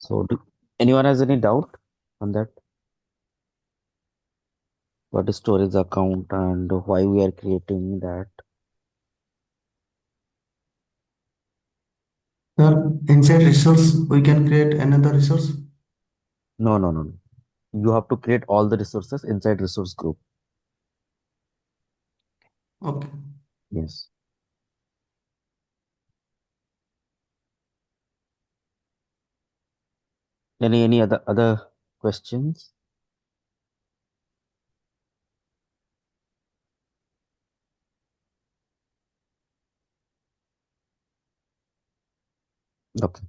So, anyone has any doubt on that? What is storage account and why we are creating that? Sir, inside resource, we can create another resource. No, no, no, no. You have to create all the resources inside resource group. Okay. Yes. Any other questions? Okay.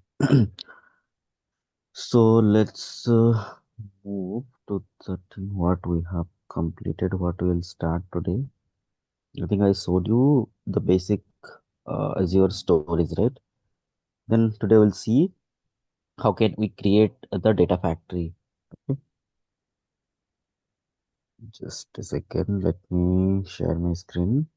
So let's move to 13. What we have completed, what we will start today. I think I showed you the basic Azure stories, right? Then today we'll see how can we create the data factory. Okay. Just a second, let me share my screen.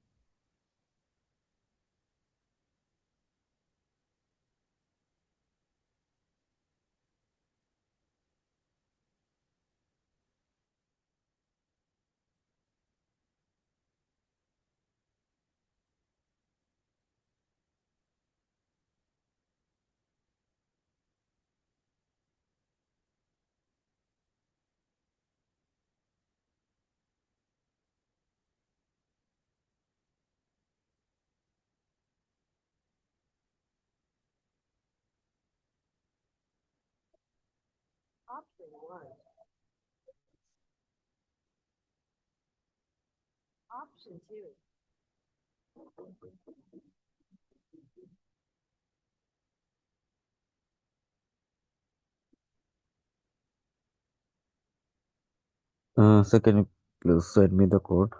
So can you please send me the code?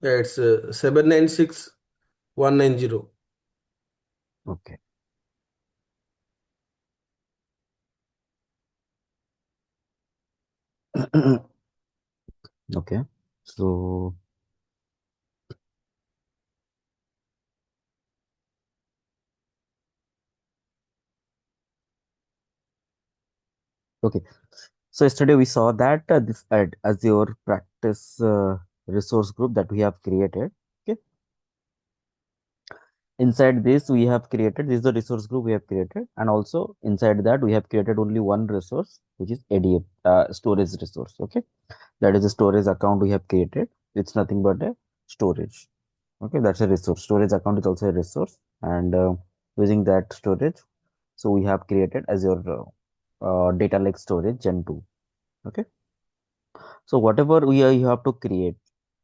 Yeah, it's 796190. Okay. Okay. So, okay. So yesterday we saw that this Azure practice resource group that we have created. Okay. Inside this we have created, this is the resource group we have created, and also inside that we have created only one resource, which is ADF storage resource. Okay. That is a storage account we have created. It's nothing but a storage. Okay. That's a resource. Storage account is also a resource. And using that storage, so we have created Azure data lake storage Gen 2. Okay. So whatever you have to create.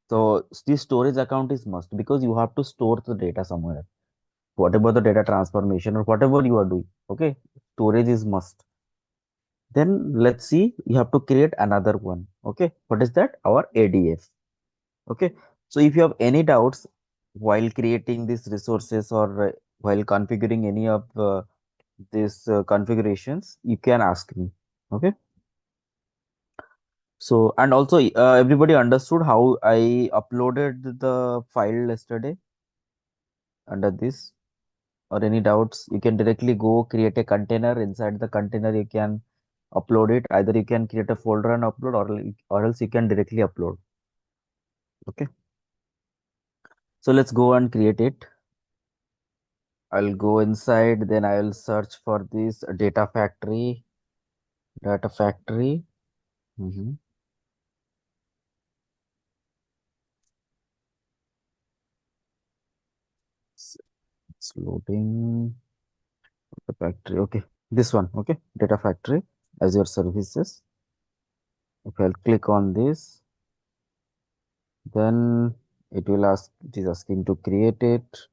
So this storage account is must because you have to store the data somewhere. Whatever the data transformation or whatever you are doing. Okay. Storage is must. Then let's see, you have to create another one. Okay. What is that? Our ADF. Okay. So if you have any doubts while creating these resources or while configuring any of these configurations, you can ask me. Okay. So, and also everybody understood how I uploaded the file yesterday under this, or any doubts, you can directly go create a container. Inside the container, you can upload it. Either you can create a folder and upload, or else you can directly upload. Okay. So let's go and create it. I'll go inside, then I will search for this data factory. Mhm. It's loading the factory. Okay, this one. Okay, data factory Azure services. If I'll click on this, then it will ask. It is asking to create it.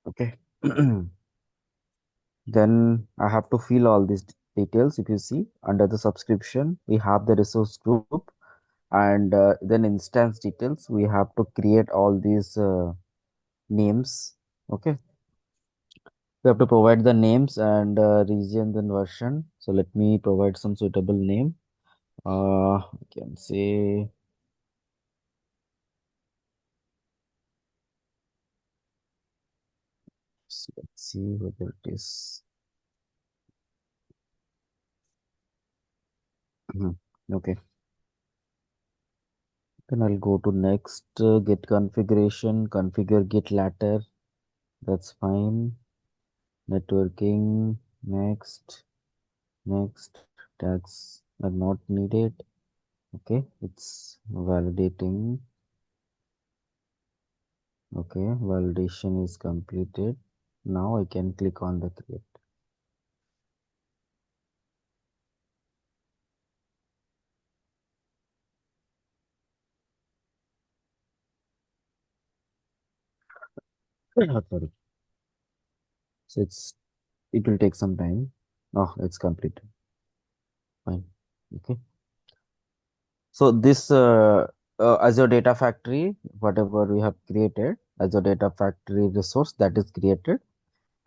Okay. Then I have to fill all these details. If you see under the subscription, we have the resource group, and then instance details. We have to create all these names. Okay. We have to provide the names and regions and version. So let me provide some suitable name. I can say, so let's see whether it is. Mhm. Okay. Then I'll go to next, git configuration, configure git ladder. That's fine. Networking, next, next. Tags are not needed. Okay, it's validating. Okay, validation is completed. Now I can click on the create. Sorry. So it will take some time. Oh, it's completed. Fine. Okay. So this Azure Data Factory, whatever we have created, Azure Data Factory resource that is created,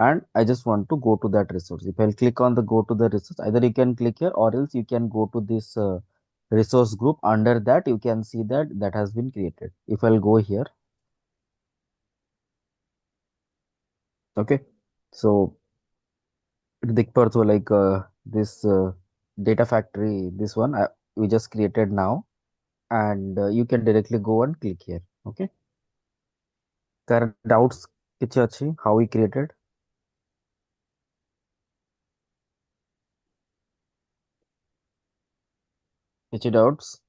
and I just want to go to that resource. If I'll click on the go to the resource, either you can click here or else you can go to this resource group. Under that, you can see that that has been created. If I'll go here, okay. So Dikpar, so like this data factory, this one we just created now, and you can directly go and click here. Okay. Current doubts, kichhi achi, how we created, kichhi doubts,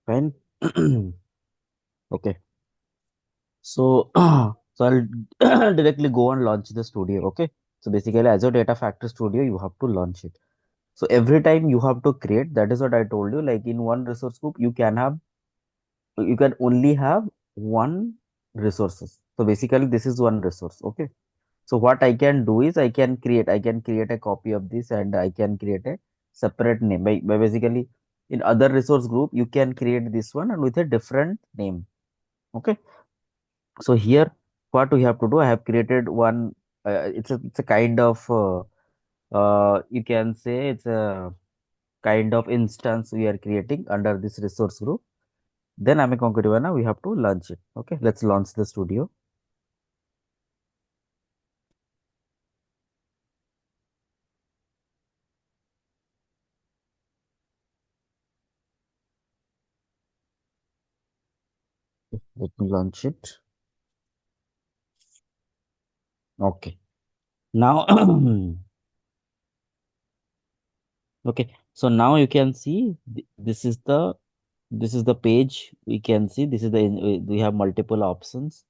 fine. Okay. So, so I'll directly go and launch the studio. Okay. So basically, as a data factory studio, you have to launch it. So every time you have to create, that is what I told you. Like in one resource group, you can only have one resources. So basically, this is one resource. Okay. So what I can do is I can create a copy of this and I can create a separate name. By basically, in other resource group, you can create this one and with a different name. Okay. So here, what we have to do, I have created one. It's a kind of you can say it's a kind of instance we are creating under this resource group. Then Amikonkativana, we have to launch it. Okay, let's launch the studio. Let me launch it. Okay. Now, okay. So now you can see this is the page. We can see this is the we have multiple options.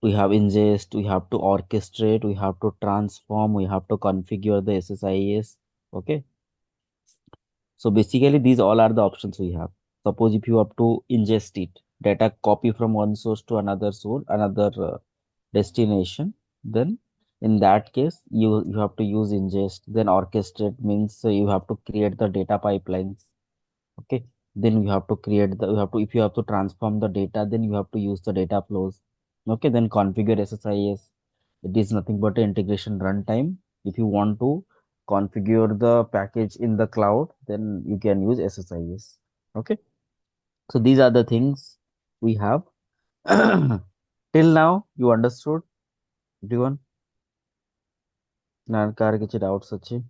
We have ingest, we have to orchestrate, we have to transform, we have to configure the SSIS. Okay. So basically, these all are the options we have. Suppose if you have to ingest it, data copy from one source to another source, another destination, then in that case, you have to use ingest. Then orchestrate means you have to create the data pipelines. Okay. Then you have to create the, you have to, if you have to transform the data, then you have to use the data flows. Okay. Then configure SSIS. It is nothing but an integration runtime. If you want to configure the package in the cloud, then you can use SSIS. Okay. So these are the things we have. Till now, you understood, everyone? Now, kar kichi doubts achi?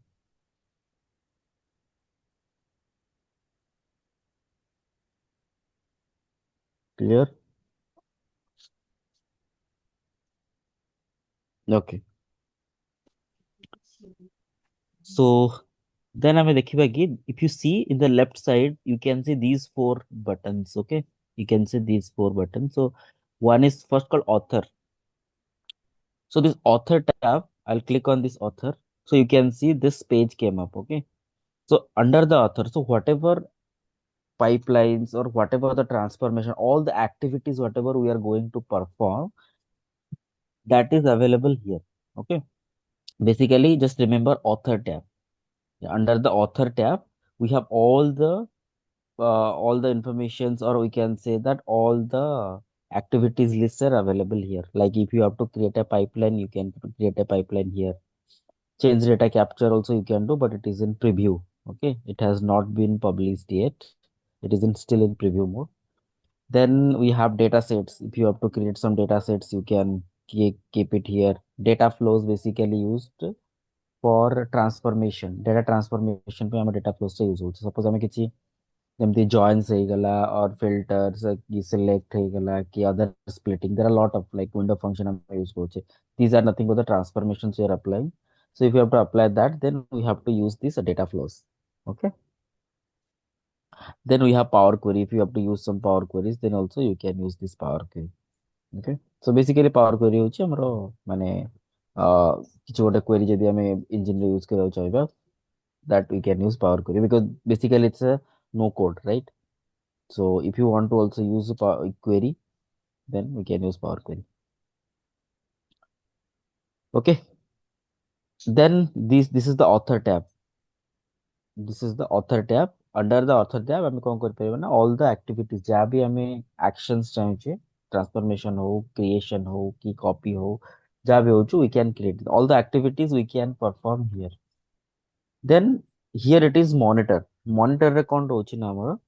Clear? Okay. So then ଆମେ ଦେଖିବା କି if you see in the left side you can see these four buttons. Okay, you can see these four buttons. So one is first called author. So this author tab, I'll click on this author. So you can see this page came up. Okay, so under the author, so whatever pipelines or whatever the transformation, all the activities whatever we are going to perform, that is available here. Okay, basically just remember author tab. Under the author tab we have all the all the informations, or we can say that all the activities lists are available here. Like if you have to create a pipeline, you can create a pipeline here. Change data capture also you can do, but it is in preview. Okay, it has not been published yet. It is in still in preview mode. Then we have data sets. If you have to create some data sets, you can keep it here. Data flows basically used for transformation. Data transformation पे हमें data flows से use होता है. Suppose हमें किसी ଯେମିତି joins ହେଇଗଲା or filters କି select ହେଇଗଲା କି other splitting, there are a lot of like window function ଆମେ use କରୁଛେ. These are nothing but the transformations we are applying. So if you have to apply that, then we have to use these data flows. Okay. Then we have power query. If you have to use some power queries, then also you can use this power query. Okay. So basically power query ହେଉଛି ଆମର ମାନେ କିଛି ଗୋଟେ query ଯଦି ଆମେ engine ରେ use କରିବାକୁ ଚାହିଁବା, that we can use power query because basically it's a no code, right? So if you want to also use a query, then we can use power query. Okay. Then this is the author tab. This is the author tab. Under the author tab ଆମେ କଣ କରିପାରିବା ନା all the activities ଯାହା ବି ଆମେ actions ଚାହୁଁଛେ, transformation ହଉ, creation ହଉ କି copy ହଉ, ଯାହା ବି ହଉଛି we can create all the activities we can perform here. Then here it is monitor. Monitor ରେ କଣ ରହୁଛି ନା ଆମର,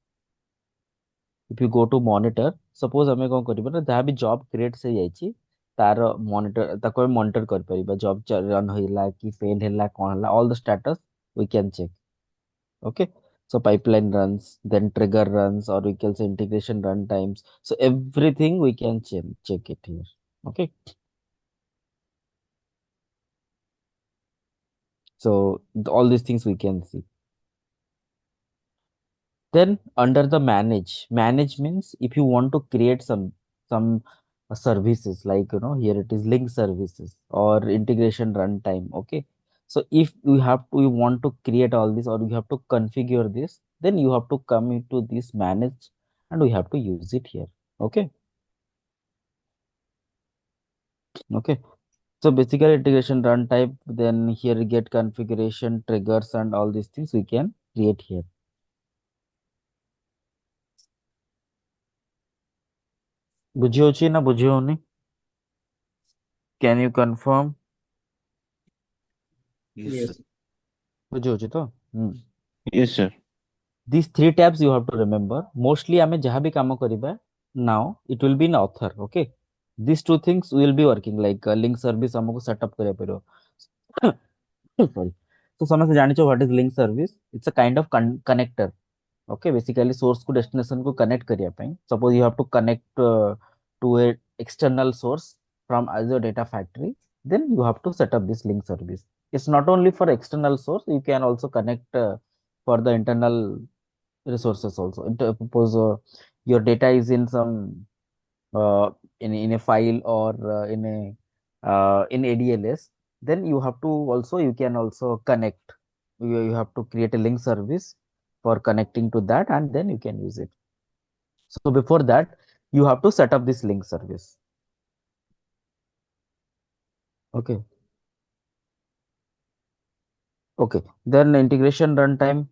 if you go to monitor, suppose ଆମେ କଣ କରିବା ନା ଯାହା ବି job create ହେଇଯାଇଛି ତାର monitor, ତାକୁ ଆମେ monitor କରିପାରିବା. job run ହେଲା କି fail ହେଲା କଣ ହେଲା, all the status we can check. Okay. So pipeline runs, then trigger runs, or we can say integration run times. So everything we can check it here. Okay. So all these things we can see. Then under the manage means if you want to create some services, like here it is link services or integration runtime. Okay. So if you want to create all this or you have to configure this, then you have to come into this manage and we have to use it here. Okay. Okay. So basically integration runtime, then here you get configuration triggers and all these things we can create here. ବୁଝିହଉଛି ନା ବୁଝିହଉନି? Can you confirm? Yes. ବୁଝିହଉଛି ତ? Yes, sir. These three tabs you have to remember. Mostly ଆମେ ଯାହା ବି କାମ କରିବା, now it will be in author. Okay. These two things will be working, like link service ଆମକୁ setup କରିବାକୁ ପଡିବ. Sorry. So ସମସ୍ତେ ଜାଣିଛ what is link service? It's a kind of connector. Okay, basically source को destination को connect करिया ପାଇଁ. Suppose you have to connect to a external source from Azure Data Factory, then you have to set up this link service. It's not only for external source, you can also connect for the internal resources also. Suppose your data is in some in a file or in ADLS, then you have to also you can also connect. You have to create a link service for connecting to that, and then you can use it. So before that, you have to set up this link service. Okay. Okay. Then integration runtime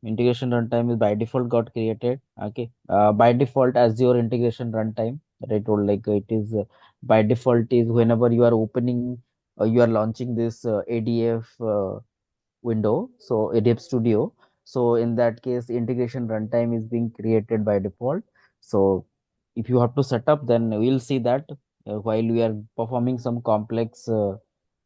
is by default got created. Okay. By default Azure integration runtime that I told, like it is by default is whenever you are opening, you are launching this ADF window, so ADF Studio. So in that case, integration runtime is being created by default. So if you have to set up, then we'll see that while we are performing some complex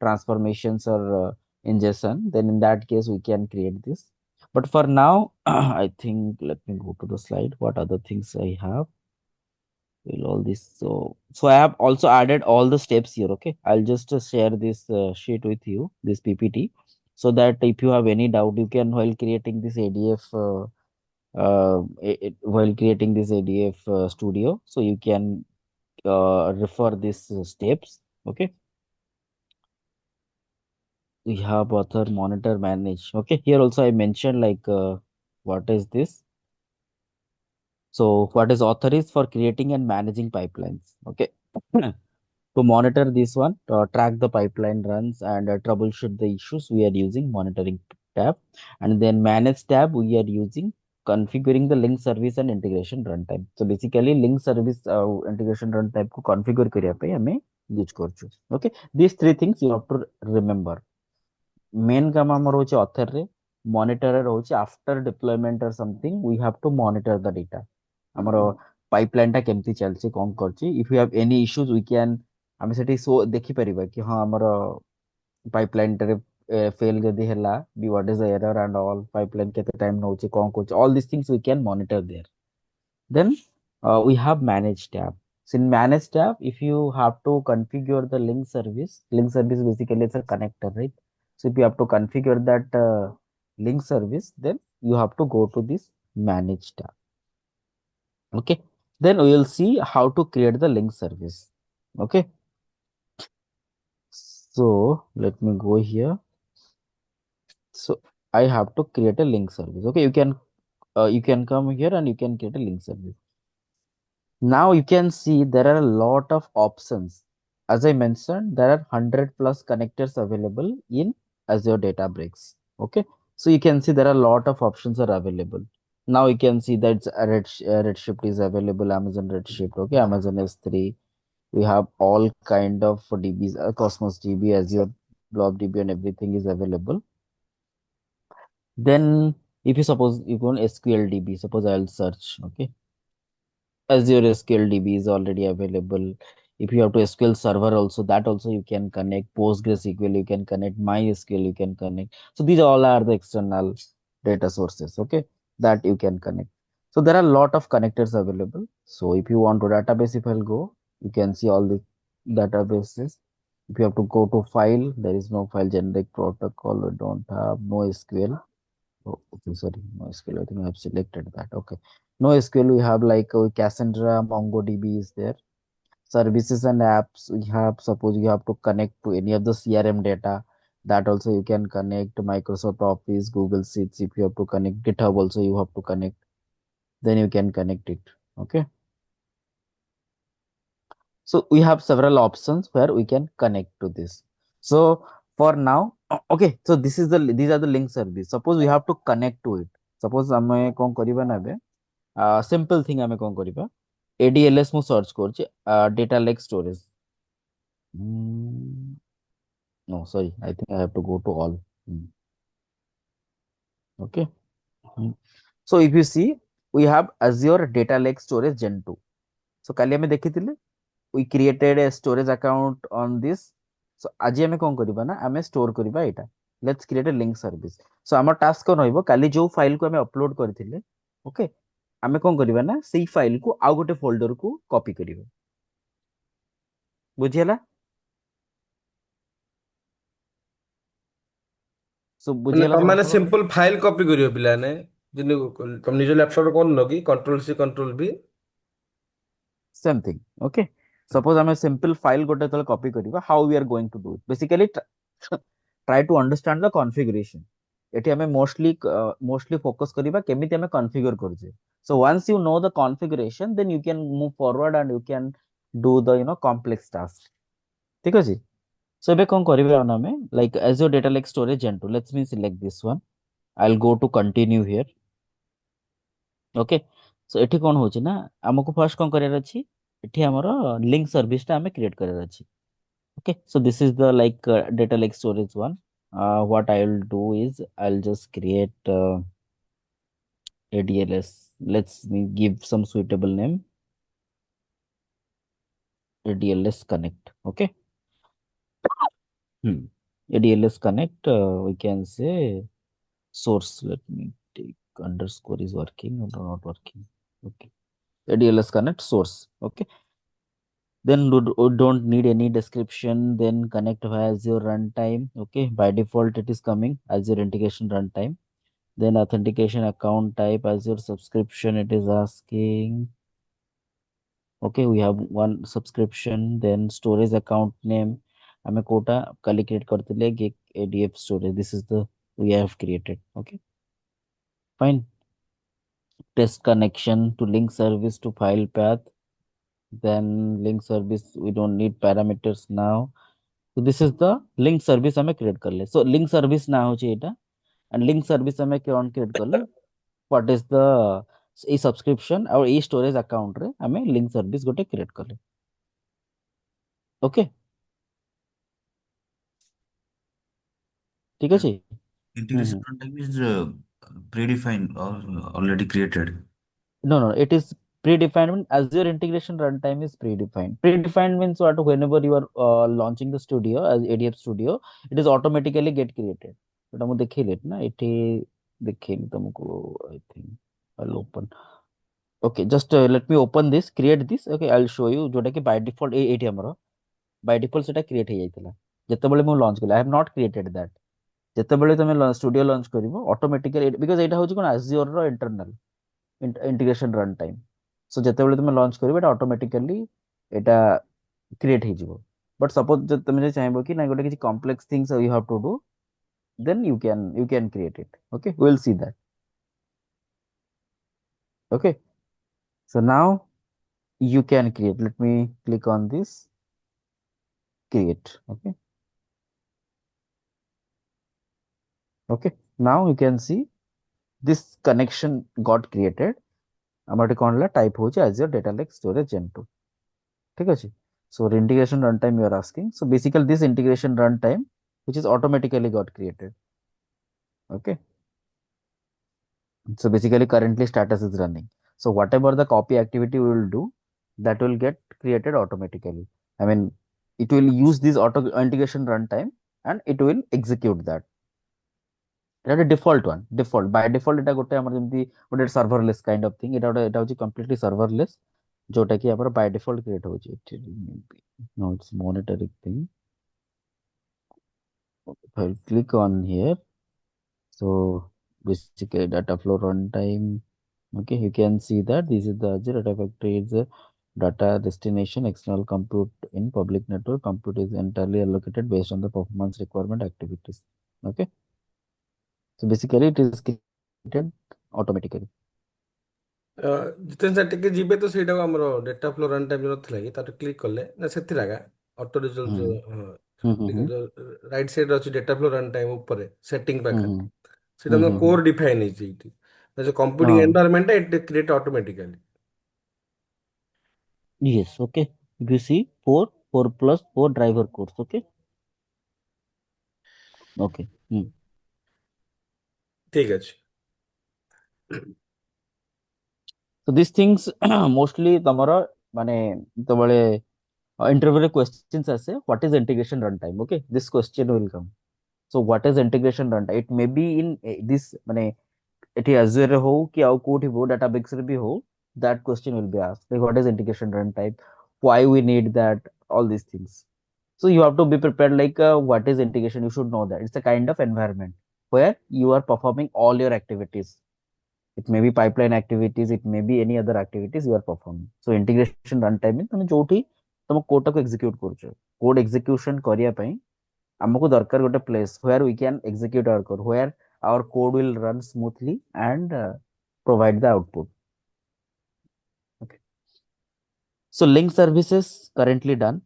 transformations or ingestion, then in that case we can create this. But for now, I think let me go to the slide. What other things I have? Will all this, so I have also added all the steps here. Okay, I'll just share this sheet with you, this PPT, so that if you have any doubt, you can, while creating this ADF while creating this ADF studio, so you can refer these steps. Okay, we have author, monitor, manage. Okay, here also I mentioned like what is this. So what is author is for creating and managing pipelines. Okay. To monitor this one, track the pipeline runs and troubleshoot the issues, we are using monitoring tab. And then manage tab, we are using configuring the link service and integration runtime. So basically link service integration runtime को configure करिया पे हमें use करଛୁ. Okay, these three things you have to remember. Main काम ଆମର ହଉଛି author ରେ, monitor ରେ ରହୁଛି after deployment or something we have to monitor the data. ଆମର pipeline ଟା କେମିତି ଚାଲିଛି କଣ କରୁଛି. If you have any issues we can ଆମେ ସେଠି ଦେଖିପାରିବା କି ହଁ ଆମର pipeline ଟାରେ fail ଯଦି ହେଲା be what is the error and all pipeline କେତେ time ନଉଛି କଣ କରୁଛି all these things we can monitor there. Then we have manage tab. So in manage tab, if you have to configure the link service basically it's a connector, right? So if you have to configure that link service, then you have to go to this manage tab. Okay. Then we will see how to create the link service. Okay. So let me go here. So I have to create a link service. Okay. You can come here and you can create a link service. Now you can see there are a lot of options. As I mentioned, there are 100 plus connectors available in Azure Databricks. Okay, so you can see there are a lot of options are available. Now you can see that Redshift is available, Amazon Redshift. Okay, Amazon S3. We have all kind of DBs, Cosmos DB, Azure Blob DB, and everything is available. Then, if you suppose you go on SQL DB, suppose I'll search. Okay, Azure SQL DB is already available. If you have to SQL Server also, that also you can connect. PostgreSQL you can connect. MySQL you can connect. So these all are the external data sources. Okay, that you can connect. So there are a lot of connectors available. So if you want to database, if I'll go, you can see all the databases. If you have to go to file, there is no file generic protocol. We don't have no SQL. Oh, okay, sorry, NoSQL. I think I have selected that. Okay, NoSQL we have like Cassandra, MongoDB is there. Services and apps we have. Suppose you have to connect to any of the CRM data, that also you can connect. Microsoft Office, Google Sheets. If you have to connect GitHub, also you have to connect. Then you can connect it. Okay. So we have several options where we can connect to this. So for now, okay. So these are the link service. Suppose we have to connect to it. Suppose ଆମେ କଣ କରିବା ନା ଏବେ simple thing ଆମେ କଣ କରିବା ADLS ମୁଁ search କରୁଛି data lake storage. No, sorry. I think I have to go to all. Okay. So if you see, we have Azure Data Lake Storage Gen 2. So କାଲି ଆମେ ଦେଖିଥିଲେ we created a storage account on this. So ଆଜି ଆମେ କଣ କରିବା ନା ଆମେ store କରିବା ଏଇଟା. Let's create a link service. So ଆମ task କଣ ରହିବ କାଲି ଯୋଉ ଫାଇଲ କୁ ଆମେ upload କରିଥିଲେ, okay, ଆମେ କଣ କରିବା ନା ସେଇ ଫାଇଲ କୁ ଆଉ ଗୋଟେ ଫୋଲ୍ଡର କୁ କପି କରିବା। ବୁଝିହେଲା? So ମାନେ ବୁଝିହେଲା ତମେ ସମସ୍ତଙ୍କର? ସିମ୍ପଲ ଫାଇଲ କପି କରିବ ପିଲାମାନେ ଯେମିତି ତମେ ନିଜ ଲ୍ୟାପଟପରେ କରୁନ କି control C Ctrl V। Same thing. Okay. Suppose I'm a simple file ଗୋଟେ ଯେତେବେଳେ copy କରିବା, how we are going to do it? Basically, try to understand the configuration. ଏଠି ଆମେ mostly focus କରିବା କେମିତି ଆମେ configure କରୁଛେ. So once you know the configuration, then you can move forward and you can do the complex task. ଠିକ ଅଛି? So ଏବେ କଣ କରିବା ନା ଆମେ like Azure Data Lake Storage Gen 2. Let me select this one. I'll go to continue here. Okay. So ଏଠି କଣ ହଉଛି ନା ଆମକୁ ଫାର୍ଷ୍ଟ କଣ କରିବାର ଅଛି ଏଠି ଆମର ଲିଙ୍କ ସର୍ଭିସ ଟା ଆମେ କ୍ରିଏଟ କରିବାର ଅଛି। Okay, so this is the like data lake storage one. What I will do is I'll just create ADLS. Let's give some suitable name. ADLS connect. Okay. ADLS connect. We can say source. Let me take underscore is working or not working. Okay. ADLS connect source. Okay. Then don't need any description. Then connect via Azure runtime. Okay. By default, it is coming Azure integration runtime. Then authentication account type Azure subscription. It is asking. Okay, we have one subscription. Then storage account name. I'm a quota calculate kartile Geek ADF storage. This is the we have created. Okay, fine. Test connection to link service to file path. Then link service. We don't need parameters now. So this is the link service हमें create कर ले. So link service ना हो चाहिए इटा and link service हमें क्या on create कर ले what is the a subscription or a storage account रे हमें link service गोटे create कले. Okay, ठीक Yeah. ଅଛି. Integration runtime is predefined or already created. No, no, it is predefined. Azure integration runtime is predefined. Predefined means what? Whenever you are launching the studio as ADF Studio, it is automatically get created. तो मैं देखेली ना इटे देखेली तुमको I think I'll open. Okay, just let me open this, create this. Okay, I'll show you जोटा कि by default eighty हमरो by default सेटा create हो जाइतला. ଯେତେବେଳେ ମୁଁ launch କଲି I have not created that. ଯେତେବେଳେ ତମେ studio launch କରିବ automatically because ଏଇଟା ହଉଛି କଣ Azure ର internal integration runtime. So ଯେତେବେଳେ ତମେ launch କରିବ ଏଟା automatically ଏଟା create ହେଇଯିବ. But suppose ଯଦି ତମେ ଯଦି ଚାହିଁବ କି ନା ଗୋଟେ କିଛି complex things you have to do, then you can create it. Okay, we'll see that. Okay, so now you can create. Let me click on this create. Okay, okay, now you can see this connection got created. ଆମର ଏଠି କଣ ହେଲା type ହଉଛି Azure Data Lake Storage Gen 2. ठीक ଅଛି. So integration runtime you are asking. So basically this integration runtime which is automatically got created. Okay. So basically currently status is running. So whatever the copy activity we will do, that will get created automatically. I mean, it will use this auto integration runtime and it will execute that. এটা ଗୋଟେ default one. Default by default এটা ଗୋଟେ ଆମର ଯେମିତି ଗୋଟେ serverless kind of thing. এটা ହଉଛି completely serverless ଯୋଉଟା କି ଆମର by default create ହଉଛି. No, it's monitoring thing. If I click on here, so basically data flow runtime. Okay, you can see that this is the Azure Data Factory is a data destination external compute in public network. Compute is entirely allocated based on the performance requirement activities. Okay, so basically it is created automatically. Jiten sir ଟିକେ ଯିବେ ତ ସେଇଟାକୁ ଆମର data flow run time ନଥିଲା କି ତାର click କଲେ ନା ସେଥିରେ ଆଗା auto result Hmm. Hmm. Right side ଅଛି ଡେଟା ଫ୍ଲୋ ରନ୍ ଟାଇମ୍ ଉପରେ ସେଟିଂ ପାଖରେ Hmm. ସେଇଟା Hmm. କୋର୍ ଡିଫାଇନ୍ ହେଇଛି ଏଇଠି computing Oh, environment it create automatically. yes. Okay. If you see 4 plus 4 driver cores. Okay. Okay. ଠିକ୍ ଅଛି. So these things mostly ତମର ମାନେ ଯେତେବେଳେ interview questions ଆସେ what is integration runtime? Okay, this question will come. So what is integration runtime? It may be in this ମାନେ ଏଠି Azure ରେ ହଉ କି ଆଉ କୋଉଠି ହଉ database ରେ ବି ହଉ, that question will be asked like what is integration runtime, why we need that, all these things. So you have to be prepared like what is integration, you should know that it's a kind of environment where you are performing all your activities. It may be pipeline activities, it may be any other activities you are performing. So integration runtime means ତମେ ଯୋଉଠି ତମ code ଟାକୁ ଏକ୍ସିକ୍ୟୁଟ କରୁଛ, code execution କରିବା ପାଇଁ ଆମକୁ ଦରକାର ଗୋଟେ place where we can execute our code, where our code will run smoothly and provide the output. Okay. So link services currently done.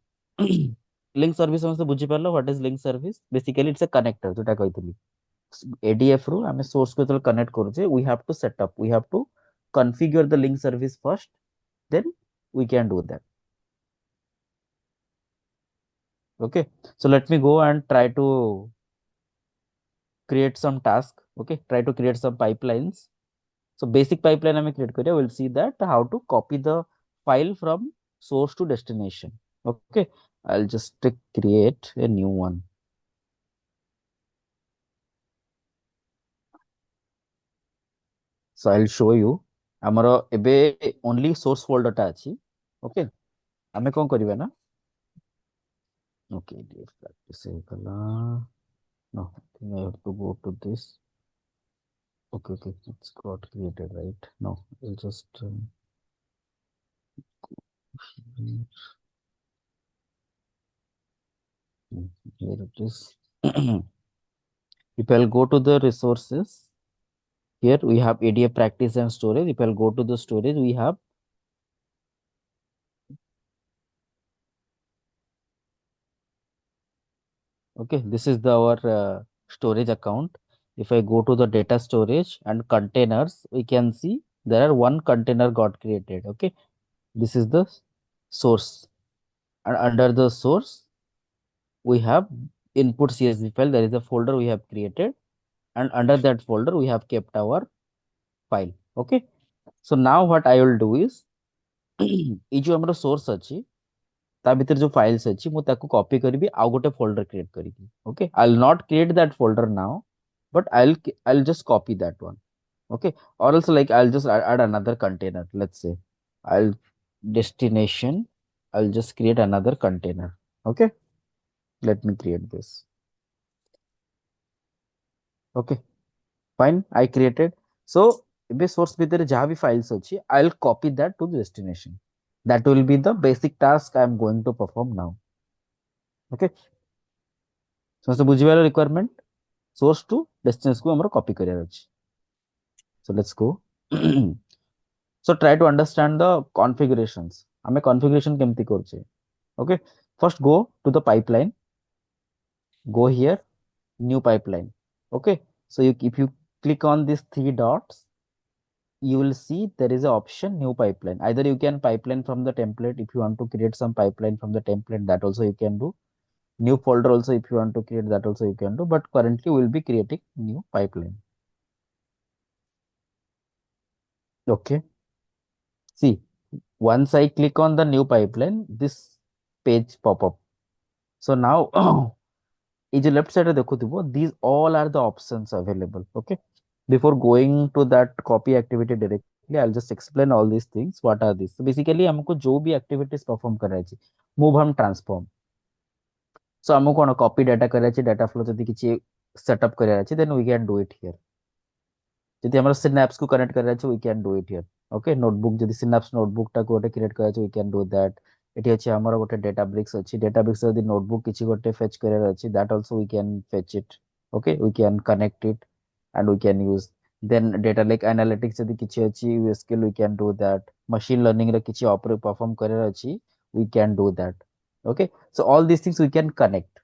Link service ସମସ୍ତେ ବୁଝିପାରିଲ what is link service? Basically it's a connector ଯୋଉଟା କହିଥିଲି. ADF ରୁ ଆମେ source କୁ ଯେତେବେଳେ connect କରୁଛେ, we have to set up, we have to configure the link service first, then we can do that. Okay, so let me go and try to create some task. Okay, try to create some pipelines. So basic pipeline I create kariya, we'll see that how to copy the file from source to destination. Okay, I'll just create a new one. So I'll show you ଆମର ଏବେ only source folder ଟା ଅଛି. Okay, ଆମେ କଣ କରିବା ନା, okay, ADF practice ହେଇଗଲା. No, I think I have to go to this. Okay, okay, it's got created, right? No, I'll just here here it is. If I'll go to the resources, here we have ADF practice and storage. If I'll go to the storage, we have okay. This is our storage account. if I go to the data storage and containers, we can see there are one container got created. Okay, this is the source, and under the source we have input CSV file. There is a folder we have created, and under that folder we have kept our file. Okay, so now what I will do is ये जो हमारा source अच्छी ता भीतर जो files अच्छी मु ताको कॉपी करबी आउ गोटे फोल्डर क्रिएट करिकी okay I will not create that folder now but I will just copy that one okay or else like I'll just add another container. Let's say I'll destination, I'll just create another container. Okay, let me create this. Okay, fine, I created. So ଏବେ source ଭିତରେ ଯାହା ବି files ଅଛି I'll copy that to the destination. That will be the basic task I am going to perform now. Okay, ସମସ୍ତେ ବୁଝିବାର requirement, source to destination କୁ ଆମର copy କରିବାର ଅଛି. So let's go. So try to understand the configurations. ଆମେ configuration କେମିତି କରୁଛେ? Okay, first go to the pipeline, go here, new pipeline. Okay, so if you click on these three dots, you will see there is an option new pipeline. Either you can pipeline from the template. If you want to create some pipeline from the template, that also you can do. New folder also, if you want to create that also you can do, but currently we will be creating new pipeline. Okay, see, once I click on the new pipeline, this page pop up. So now is the left side देखुथिबो, these all are the options available. Okay, before going to that copy activity directly, I'll just explain all these things. What are these? So basically हमको जो भी activities perform कराई छी, move हम transform. So हमको कोन copy data कराई छी, data flow जदि किछि setup कराई छी, then we can do it here. যদি আমরা সিনাপস কু কানেক্ট করার আছে, we can do it here. Okay, notebook যদি সিনাপস নোটবুক টা গোটে ক্রিয়েট করার আছে, we can do that. এটি হচ্ছে আমার গোটে ডেটাব্রিক্স আছে, ডেটাব্রিক্স যদি নোটবুক কিছু গোটে ফেচ করার আছে, that also we can fetch it. Okay, we can connect it and we can use. Then data lake analytics যদি কিছু আছে, SQL we can do that. Machine learning রে কিছু অপারেট পারফর্ম করার আছে, we can do that. Okay, so all these things we can connect.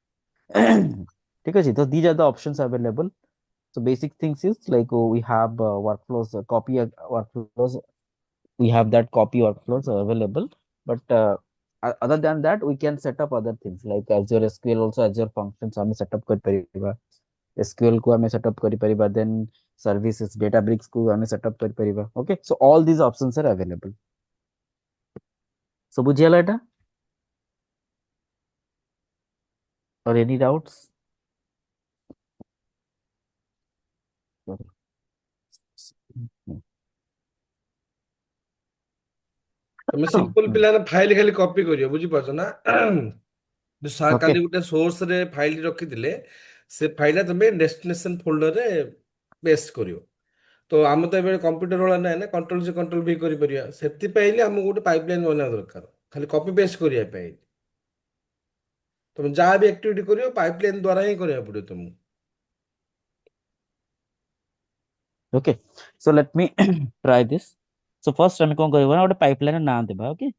ঠিক আছে, তো these are the options available. So basic things is like we have workflows, workflows. We have that copy workflows available, but other than that, we can set up other things like Azure SQL also Azure functions. हमें set up कर परिबा, SQL को हमें set up कर परिबा, then services Databricks को हमें set up कर परिबा. Okay, so all these options are available. So बुझियाला Etah or any doubts? ତମେ simple ପିଲା ନା, ଫାଇଲ ଖାଲି କପି କରିବ, ବୁଝିପାରୁଛ ନା? Okay. କାଲି ଗୋଟେ ସୋର୍ସ ରେ ଫାଇଲ ରଖିଥିଲେ, ସେ ଫାଇଲ ତମେ ଡେଷ୍ଟିନେସନ ଫୋଲ୍ଡରରେ ପେଷ୍ଟ କରିବ। ତ ଆମେ ତ ଏବେ କମ୍ପ୍ୟୁଟର ଭଳିଆ ନାହିଁ ନା, କଣ୍ଟ୍ରୋଲ ସି କଣ୍ଟ୍ରୋଲ ଭି କରିପାରିବା। ସେଥିପାଇଁ ଆମକୁ ଗୋଟେ ପାଇପଲାଇନ ବନେଇବା ଦରକାର, ଖାଲି କପି ପେଷ୍ଟ କରିବା ପାଇଁ। ତମେ ଯାହା ବି ଆକ୍ଟିଭିଟି କରିବ ପାଇପଲାଇନ ଦ୍ୱାରା ହିଁ କରିବାକୁ ପଡିବ ତମକୁ। Okay, so let me try this. So first ଆମେ କଣ କରିବା ନା ଗୋଟେ ପାଇପଲାଇନ ନାଁ ଦେବା. Okay,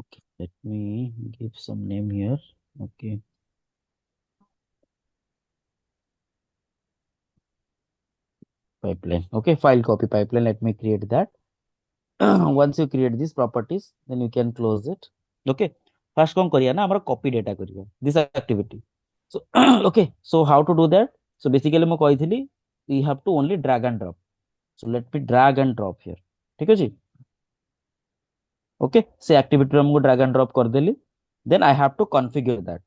okay, let me give some name here. Okay, pipeline. Okay, file copy pipeline, let me create that. Once you create these properties, then you can close it. Okay, first कौन करिया ना हमारा copy data करिया this activity. So okay, so how to do that? So basically मैं कही थी we have to only drag and drop. So let me drag and drop here. ठीक है जी? Okay, से activity हमको drag and drop कर देली. Then I have to configure that.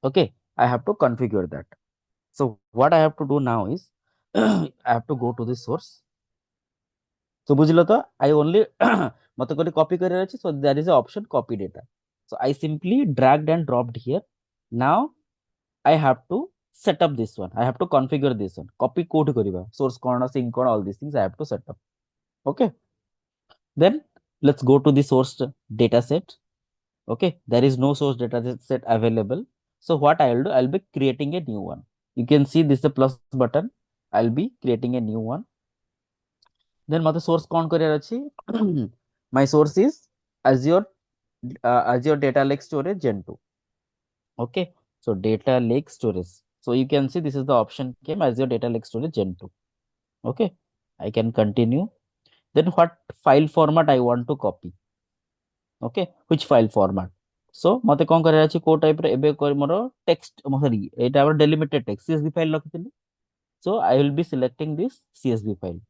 Okay, I have to configure that. So what I have to do now is I have to go to the source. So बुझिलो तो I only मते कोटी copy करे अछि, so there is a option copy data. So I simply dragged and dropped here. Now I have to set up this one. I have to configure this one. Copy code करिबा. Source cone sync cone all these things I have to set up. Okay. Then let's go to the source data set. Okay, there is no source data set available. So what I will do, I'll be creating a new one. You can see this is the plus button. I'll be creating a new one. Then mother source कौन career अछि? My source is Azure Azure Data Lake Storage Gen 2. Okay, So data lake storage. So you can see this is the option came as your data lake storage Gen 2. Okay, I can continue. Then what file format I want to copy? Okay, which file format? So mate kon kare achi ko type रे ebe more text sorry eta our delimited text CSV file रखिथिली. So I will be selecting this CSV file.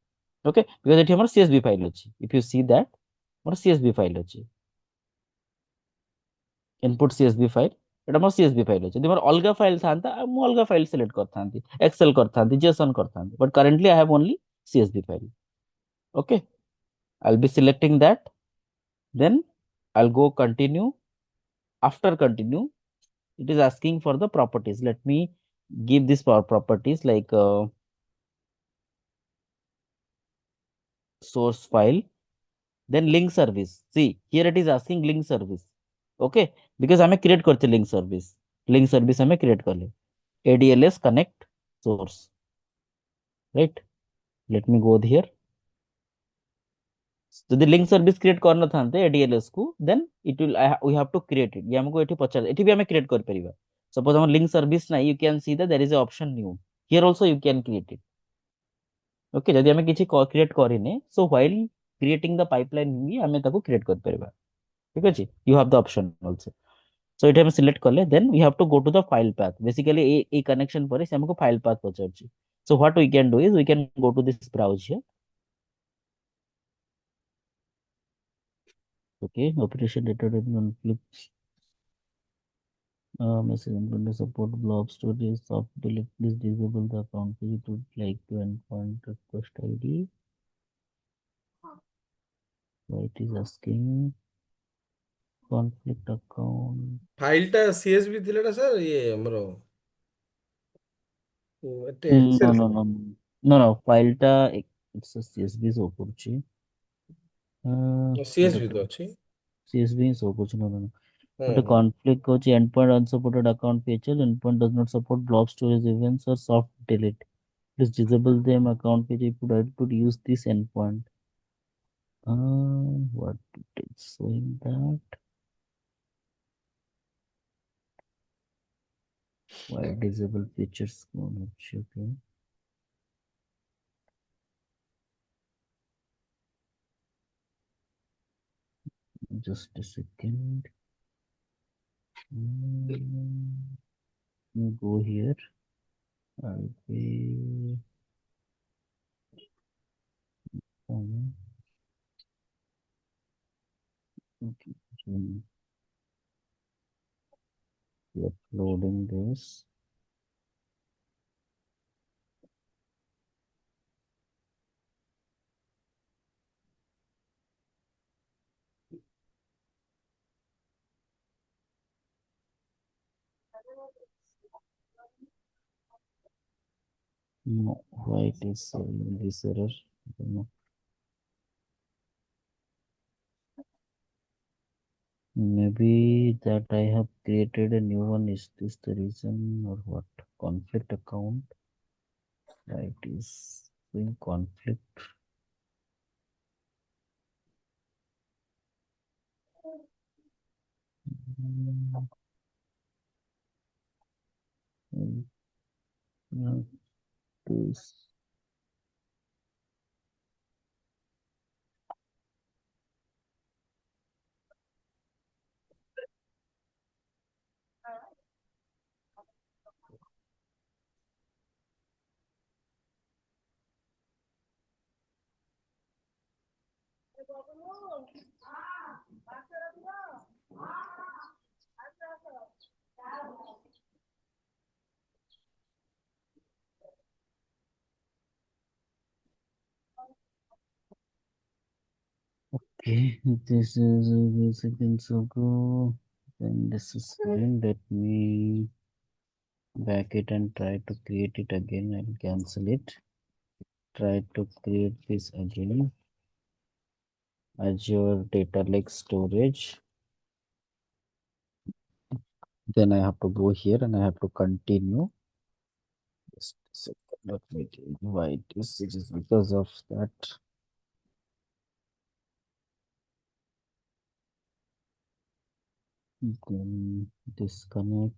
Okay, because एठी हमर CSV file अछि. If you see that more CSV file अछि. Input CSV file এটা मोर CSV file अछि. ଯଦି मोर अलगा file थांता मु अलगा file select करथांती, Excel करथांती, JSON करथांती. But currently I have only CSV file. Okay, I'll be selecting that. Then I'll go continue. After continue, it is asking for the properties. Let me give this properties like source file, then link service. See here it is asking link service. Okay, because I create करते link service हमें create कर ले ADLS connect source, right? Let me go here. ଯଦି link service create କରିନଥାନ୍ତେ ADLS କୁ then it will we have to create it. ये हमको एठी पचार एठी भी हमें create कर परिबा. Suppose हम link service नहीं, you can see that there is a option new. Here also you can create it. Okay, ଯଦି ଆମେ କିଛି create କରିନେ, so while creating the pipeline ବି ଆମେ ତାକୁ create କରି परिबा. ଠିକ ଅଛି, you have the option also. So ଏଠି ଆମେ select କଲେ then we have to go to the file path. Basically এই connection ପରେ ସେ ଆମକୁ file path ପଚାରୁଛି. So what we can do is we can go to this browse here. Okay, operation data conflict. Message and support blob storage soft delete. Please disable the account. Please would like to endpoint request ID. Why it is asking conflict account. ଫାଇଲଟା CSV ଥିଲାଟା sir ଇଏ ଆମର ଏତେ No, Excel no, ଥିଲା। no, no, no. File ta it's a CSV show କରୁଛି. CSV ତ ଅଛି। CSV show କରୁଛି. No, no, no. ହୁଁ But a ହୁଁ। conflict coach endpoint unsupported account feature. Endpoint does not support blob storage events or soft delete. Please disable them account page if you would use this endpoint. What it is showing that why disable features okay. Just a second. Go here. I'll be okay. Uploading this. No, why it is showing this error? I don't know. Maybe that I have created a new one. Is this the reason or what? Conflict account. Why it is showing conflict? Not this. Okay, this is a seconds ago. Then this is fine. Let me back it and try to create it again. I'll cancel it. Try to create this again. Azure data lake storage. Then I have to go here and I have to continue. Just a second. Let me tell you why it is. It is because of that. Then disconnect.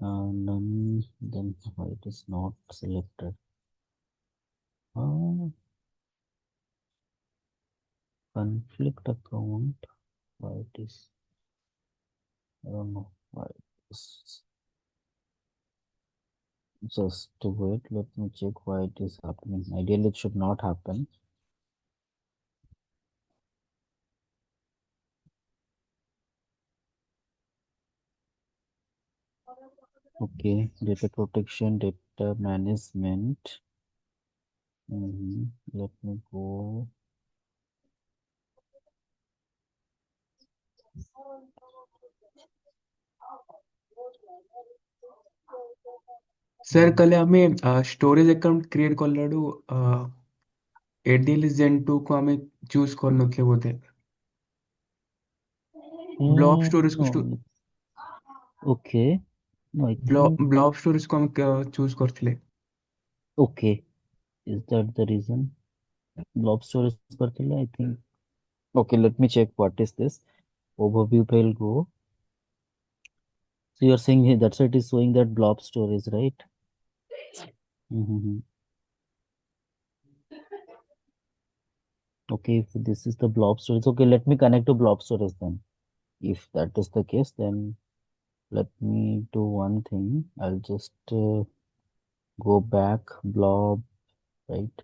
None, then why it is not selected? Conflict account, why it is, I don't know why it is. Just wait, let me check why it is happening. Ideally, it should not happen. Okay, data protection, data management. Let me go. Sir कल आम storage account create कलु ADL जेन 2 को आम choose कर नथिले बोधे blob storage को No, okay. No, I think blob storage को आम choose करथिले okay. Is that the reason? Blob storage करथिले, I think. Okay, let me check what is this. Overview file go. So you're saying here that's why it is showing that blob storage, right? Okay, if this is the blob storage, okay, let me connect to blob storage then. If that is the case, then let me do one thing. I'll just go back blob, right?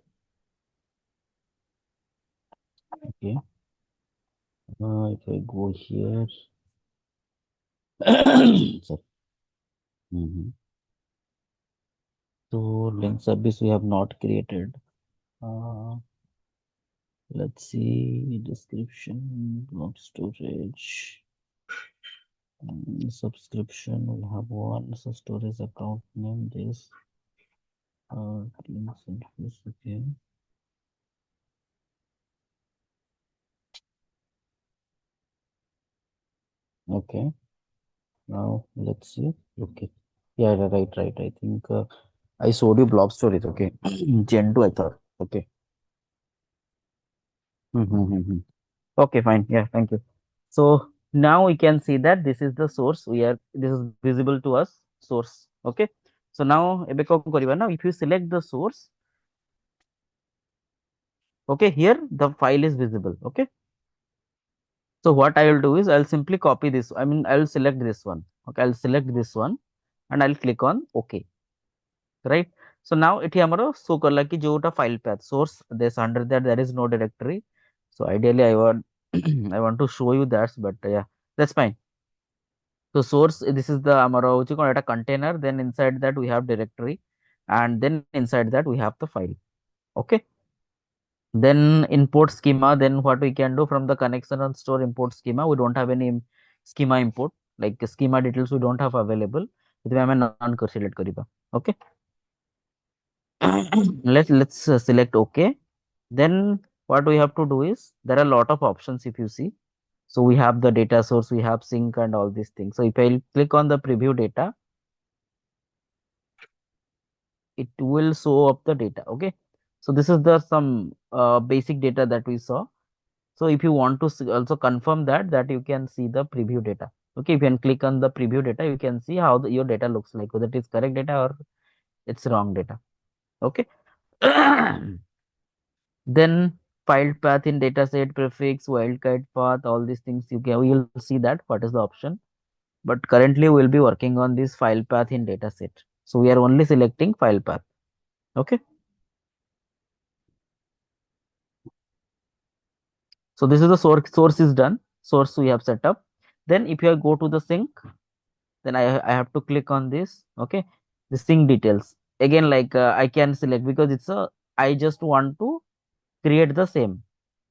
Okay. If I go here, sorry. So link service we have not created. Let's see description, blob storage, subscription. We'll have one. So storage account name this. Link service. Okay. Okay. Now let's see. Okay. Yeah, right. I think I showed you blob storage. Okay. Gen 2, I thought. Okay. Okay, fine. Yeah, thank you. So now we can see that this is the source. This is visible to us, source. Okay. So now if you select the source, okay, here the file is visible. Okay. So what I will do is I'll simply copy this. I mean, I'll select this one. Okay, I'll select this one and I'll click on OK. Right. So now it show karla ki jota file path source. This under that there is no directory. So ideally I want I want to show you that, but yeah, that's fine. So source, this is the data container. Then inside that we have directory, and then inside that we have the file. Okay. Then import schema. Then what we can do from the connection and store import schema. We don't have any schema import, like schema details we don't have available. Okay. Let's select OK. Then what we have to do is there are a lot of options if you see. So we have the data source, we have sync and all these things. So if I click on the preview data, it will show up the data. Okay. So this is the some basic data that we saw. So if you want to also confirm that you can see the preview data. Okay. If you can click on the preview data, you can see how your data looks like, whether it is correct data or it's wrong data. Okay. Then file path in dataset, prefix, wildcard path, all these things we will see that what is the option. But currently we'll be working on this file path in dataset. So we are only selecting file path. Okay. So this is the source is done. Source we have set up. Then if you go to the sync, then I have to click on this. Okay. The sync details. Again, like I can select because it's I just want to create the same.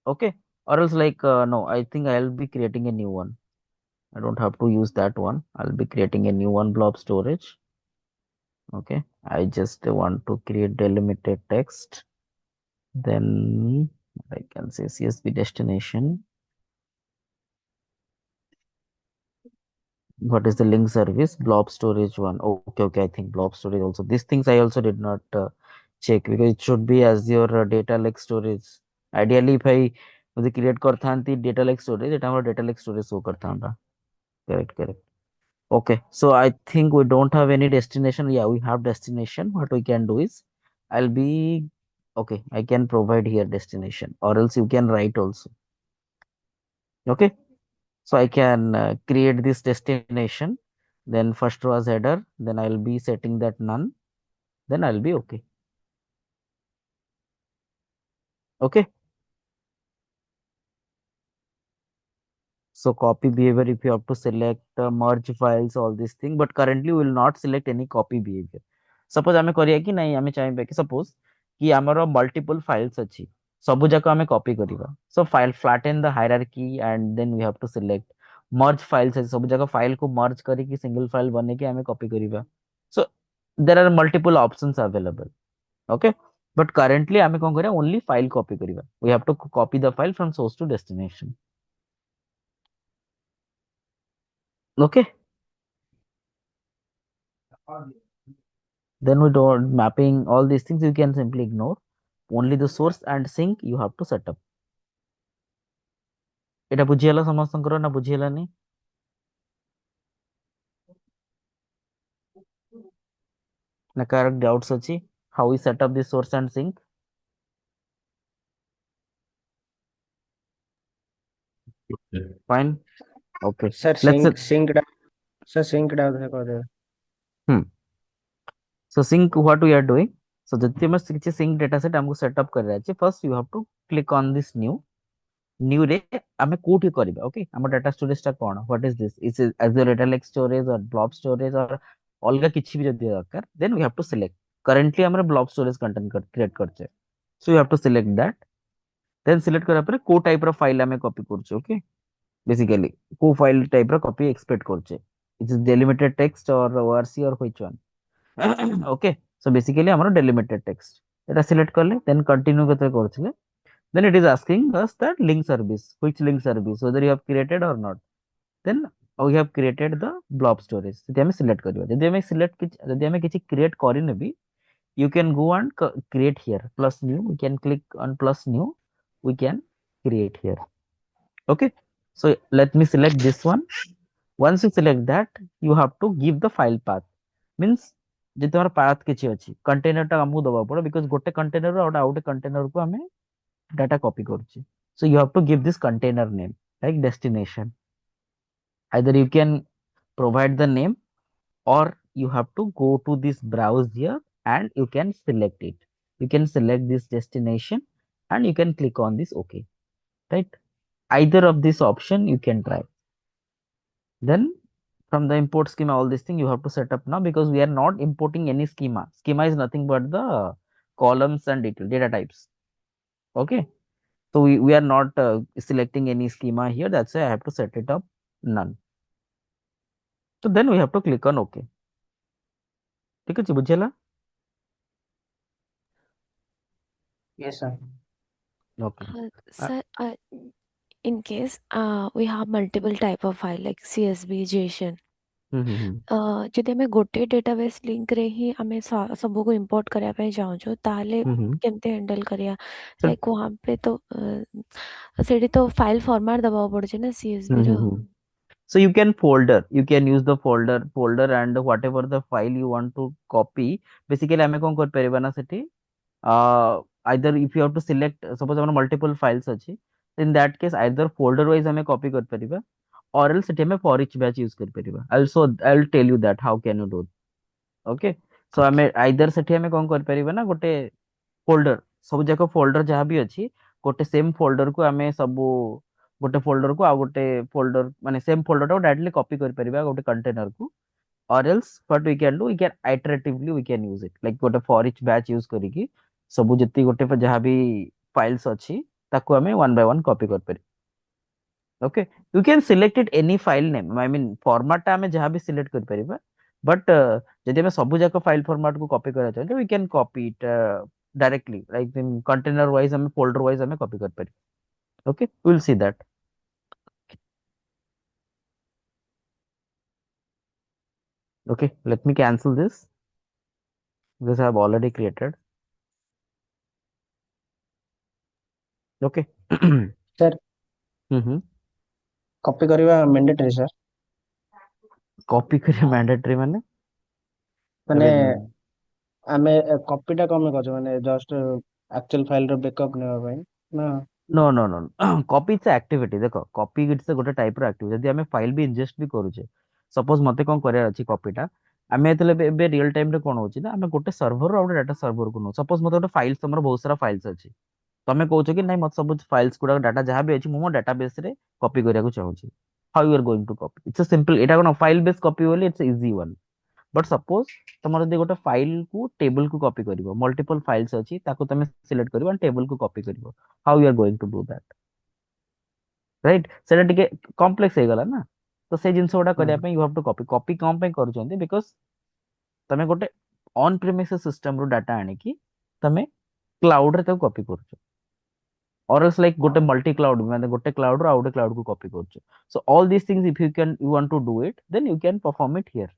Okay. Or else like no, I think I'll be creating a new one. I don't have to use that one. I'll be creating a new one, blob storage. Okay. I just want to create delimited text. Then I can say CSV destination. What is the link service? Blob storage one. Okay. I think blob storage also. These things I also did not check because it should be as your data lake storage. Ideally, if I create करथांती data lake storage, it our data lake storage show करथांता. Correct. Okay, so I think we don't have any destination. Yeah, we have destination. What we can do is, I'll be okay. I can provide here destination, or else you can write also. Okay, so I can create this destination. Then first row as header. Then I'll be setting that none. Then I'll be okay. Okay. So copy behavior, if you have to select merge files, all this thing, but currently we will not select any copy behavior. Suppose आमे करिया कि नहीं आमे चाहिए कि suppose कि ଆମର multiple files ଅଛି ସବୁ ଯାକ ଆମେ copy କରିବା so file flatten the hierarchy and then we have to select merge files ଅଛି ସବୁ ଯାକ file को merge କରିକି single file बनेଇକି ଆମେ copy କରିବା so there are multiple options available okay but currently ଆମେ କଣ କରିବା only file copy କରିବା we have to copy the file from source to destination okay. Then we don't mapping all these things you can simply ignore. Only the source and sink you have to set up. এটা ବୁଝିହେଲା ସମସ୍ତଙ୍କର ନା ବୁଝିହେଲାନି ନା କାହାର doubts ଅଛି how we set up the source and sink fine okay sir let's sink down है कर दे hmm so sync what we are doing so ଯଦି ଆମେ କିଛି sync data set हमको set up କରିବାର ଅଛି first you have to click on this new ରେ ଆମେ କୋଉଠି କରିବା okay ଆମ data storage ଟା କଣ what is this is it Azure Data Lake storage or blob storage or ଅଲଗା କିଛି ବି ଯଦି ଦରକାର then we have to select currently ଆମର blob storage content create କରିଛେ so you have to select that then select କଲା ପରେ କୋଉ type ର file ଆମେ copy କରୁଛେ okay basically କୋଉ file type ର copy expect କରୁଛେ it is delimited text or ORC or which one okay so basically ଆମର delimited text এটা select କଲେ then continue କେତେ କରୁଥିଲେ then it is asking us that link service which link service whether you have created or not then we have created the blob storage ଯଦି ଆମେ select କରିବା ଯଦି ଆମେ select ଯଦି ଆମେ କିଛି create କରିନେ B you can go and create here plus new we can click on plus new we can create here okay so let me select this one once you select that you have to give the file path means ଯଦି ତମର path କିଛି ଅଛି container ଟା ଆମକୁ ଦବାକୁ ପଡିବ because ଗୋଟେ container ରୁ ଆଉ ଗୋଟେ container କୁ ଆମେ data copy କରୁଛେ so you have to give this container name like destination either you can provide the name or you have to go to this browse here and you can select it you can select this destination and you can click on this okay right either of this option you can try then from the import schema all this thing you have to set up now because we are not importing any schema is nothing but the columns and data types okay so we are not selecting any schema here that's why I have to set it up none so then we have to click on okay ठीक है बुझेला yes sir okay Sir, in case we have multiple type of file like CSV, JSON, ଯଦି ଆମେ ଗୋଟେ database link ରେ ହିଁ ଆମେ ସବୁକୁ import କରିବା ପାଇଁ ଚାହୁଁଛୁ ତାହେଲେ କେମିତି handle କରିବା so, like वहाँ पे तो ସେଠି ତ file format ଦବାକୁ ପଡୁଛି ନା CSV ର so you can use the folder and whatever the file you want to copy basically ଆମେ କଣ କରିପାରିବା ନା ସେଠି either if you have to select suppose ଆମର multiple files ଅଛି in that case either folder wise ଆମେ copy କରିପାରିବା or else ସେଠି ଆମେ for each batch use କରିପାରିବା also I'll tell you that how can you do okay so ଆମେ either ସେଠି ଆମେ କଣ କରିପାରିବା ନା ଗୋଟେ folder ସବୁ ଯାକ folder ଯାହା ବି ଅଛି ଗୋଟେ same folder କୁ ଆମେ ସବୁ ଗୋଟେ folder କୁ ଆଉ ଗୋଟେ folder ମାନେ same folder ଟାକୁ directly copy କରିପାରିବା ଗୋଟେ container କୁ or else what we can do we can iteratively we can use it like ଗୋଟେ for each batch use କରିକି ସବୁ ଯେତିକି ଗୋଟେ ଯାହା ବି files ଅଛି ତାକୁ ଆମେ one by one copy କରିପାରିବା okay you can select it any file name I mean format ଟା ଆମେ ଯାହା ବି select କରିପାରିବା but ଯଦି ଆମେ ସବୁ ଯାକ file format କୁ copy କରିବା ଚାହୁଁଛେ we can copy it directly like in container wise ଆମେ folder wise ଆମେ copy କରିପାରିବା okay we'll see that okay let me cancel this because I have already created okay sir mm-hmm. Copy करवा mandatory sir copy କରିବା ମ୍ୟାଣ୍ଡେଟରୀ ମାନେ I ମାନେ mean, ଆମେ copy ଟା କଣ ପାଇଁ କରୁଛୁ ମାନେ ଜଷ୍ଟ ଆକ୍ଚୁଆଲ ଫାଇଲ ର ବେକଅପ ନେବା ପାଇଁ ନା? no no no copy its activity ଦେଖ କପି ଇଟ୍ସ ଗୋଟେ ଟାଇପ ର ଆକ୍ଟିଭିଟି ଯଦି ଆମେ ଫାଇଲ ବି ଇନଜେଷ୍ଟ ବି କରୁଛେ ସପୋଜ ମତେ କଣ କରିବାର ଅଛି କପିଟା ଆମେ ଯେତେବେଳେ ଏବେ ରିଅଲ ଟାଇମ ରେ କଣ ହଉଛି ନା ଆମେ ଗୋଟେ ସର୍ଭର ଆଉ ଗୋଟେ ଡାଟା ସର୍ଭରକୁ ନଉ ସପୋଜ ମତେ ଗୋଟେ ଫାଇଲ ତମର ବହୁତ ସାରା ଫାଇଲ୍ସ ଅଛି ତମେ କହୁଛ କି ନାଇଁ ମତେ ସବୁ ଫାଇଲ୍ସ ଗୁଡାକ ଡାଟା ଯାହା ବି ଅଛି ମୁଁ ମୋ ଡାଟାବେସ ରେ କପି କରିବାକୁ ଚାହୁଁଛି how you are going to copy it's simple ଏଇଟା କଣ ଫାଇଲ ବେସ୍ କପି ବୋଲି it's easy one but suppose ତମର ଯଦି ଗୋଟେ ଫାଇଲ କୁ ଟେବଲ କୁ କପି କରିବ ମଲ୍ଟିପଲ ଫାଇଲ୍ସ ଅଛି ତାକୁ ତମେ ସିଲେକ୍ଟ କରିବ ଟେବଲ କୁ କପି କରିବ how you are going to do that right ସେଟା ଟିକେ କମ୍ପ୍ଲେକ୍ସ ହେଇଗଲା ନା ତ ସେଇ ଜିନିଷ ଗୁଡା କରିବା ପାଇଁ you have to copy copy କଣ ପାଇଁ କରୁଛନ୍ତି ବିକଜ ତମେ ଗୋଟେ ଅନ୍ ପ୍ରିମିସେସ୍ ସିଷ୍ଟମ ରୁ ଡାଟା ଆଣିକି ତମେ କ୍ଲାଉଡ ରେ ତାକୁ କପି କରୁଛ or else like ଗୋଟେ multi cloud ମାନେ ଗୋଟେ cloud ରୁ ଆଉ ଗୋଟେ cloud କୁ copy କରୁଛ so all these things if you want to do it then you can perform it here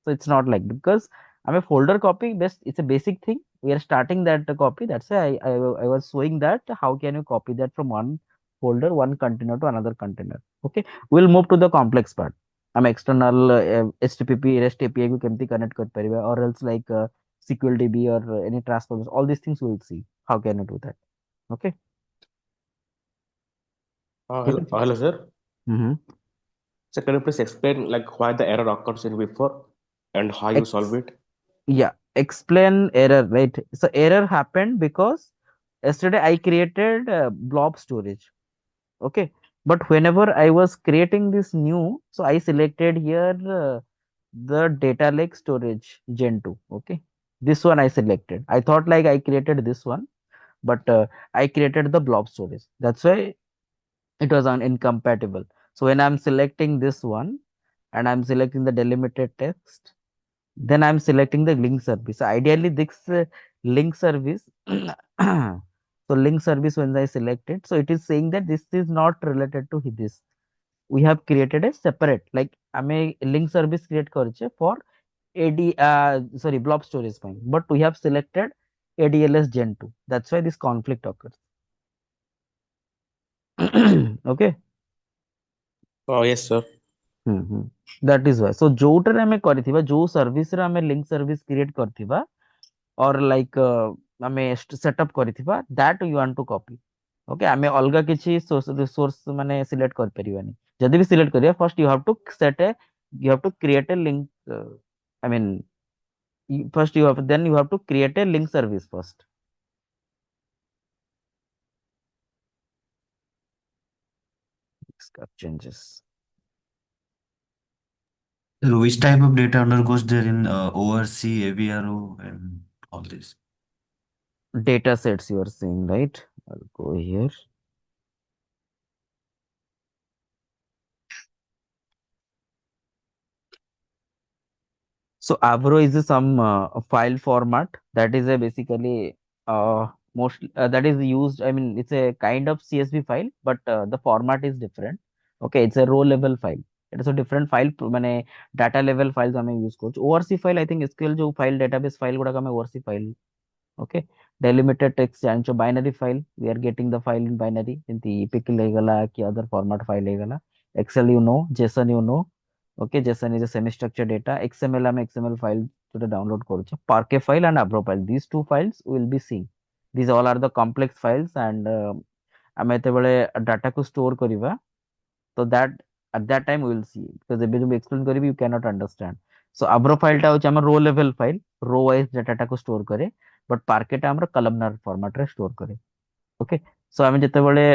so it's not like because I'm a folder copy best it's a basic thing we are starting that copy that's why I was showing that how can you copy that from one folder one container to another container okay we'll move to the complex part ଆମେ external HTTP REST API କୁ କେମିତି connect କରିପାରିବା or else like SQL DB or any transformers all these things we'll see how can you do that okay Hello, ଠିକ ଅଛି। hello, sir. mm-hmm. So can you please explain like why the error occurs in before and how you solve Ex it? yeah, explain error, right? So error happened because yesterday I created blob storage. Okay. But whenever I was creating this new, so I selected here the data lake storage Gen 2. Okay. This one I selected. I thought like I created this one, but I created the blob storage. That's why it was incompatible. So when I'm selecting this one and I'm selecting the delimited text, then I'm selecting the link service. So ideally, this link service. So link service when I select it, so it is saying that this is not related to this. We have created a separate, like a link service create करचे for AD, sorry, blob storage fine. But we have selected ADLS Gen 2. That's why this conflict occurs. Okay. Oh, yes, sir. That is why. So जोउटारे हमें କରିଥିବା जो service रे हमें link service create करथिबा or like ଆମେ setup କରିଥିବା that you want to copy okay ଆମେ ଅଲଗା କିଛି source ମାନେ select କରିପାରିବାନି ଯଦି ବି select କରିବା first you have to set a you have to create a link I mean first you have then you have to create a link service first changes So which type of data undergoes there in ORC, AVRO, and all this? data sets you are saying right I'll go here so Avro is some file format that is a basically most that is used. I mean, it's a kind of CSV file, but the format is different. Okay, it's a row level file. It is a different file. माने data level files हमें use करते ORC file I think SQL जो file database file गुड़ा का हमें ORC file okay delimited text जांचो binary file we are getting the file in binary ଯେମିତି pickle ହେଇଗଲା कि other format file ହେଇଗला Excel you know JSON you know okay JSON is a semi structured data XML ଆମେ XML file ଯୋଉଟା download କରୁଛେ Parquet file and Avro file these two files will be seeing these all are the complex files and ଆମେ ଯେତେବେଳେ data କୁ store କରିବା so that at that time we will see because ଏବେ ଯୋଉ explain କରିବି you cannot understand so Avro file ଟା ହଉଛି ଆମର row level file row wise data ଟାକୁ store କରେ but Parquet ଟା ଆମର columnar format ରେ store କରେ okay so ଆମେ ଯେତେବେଳେ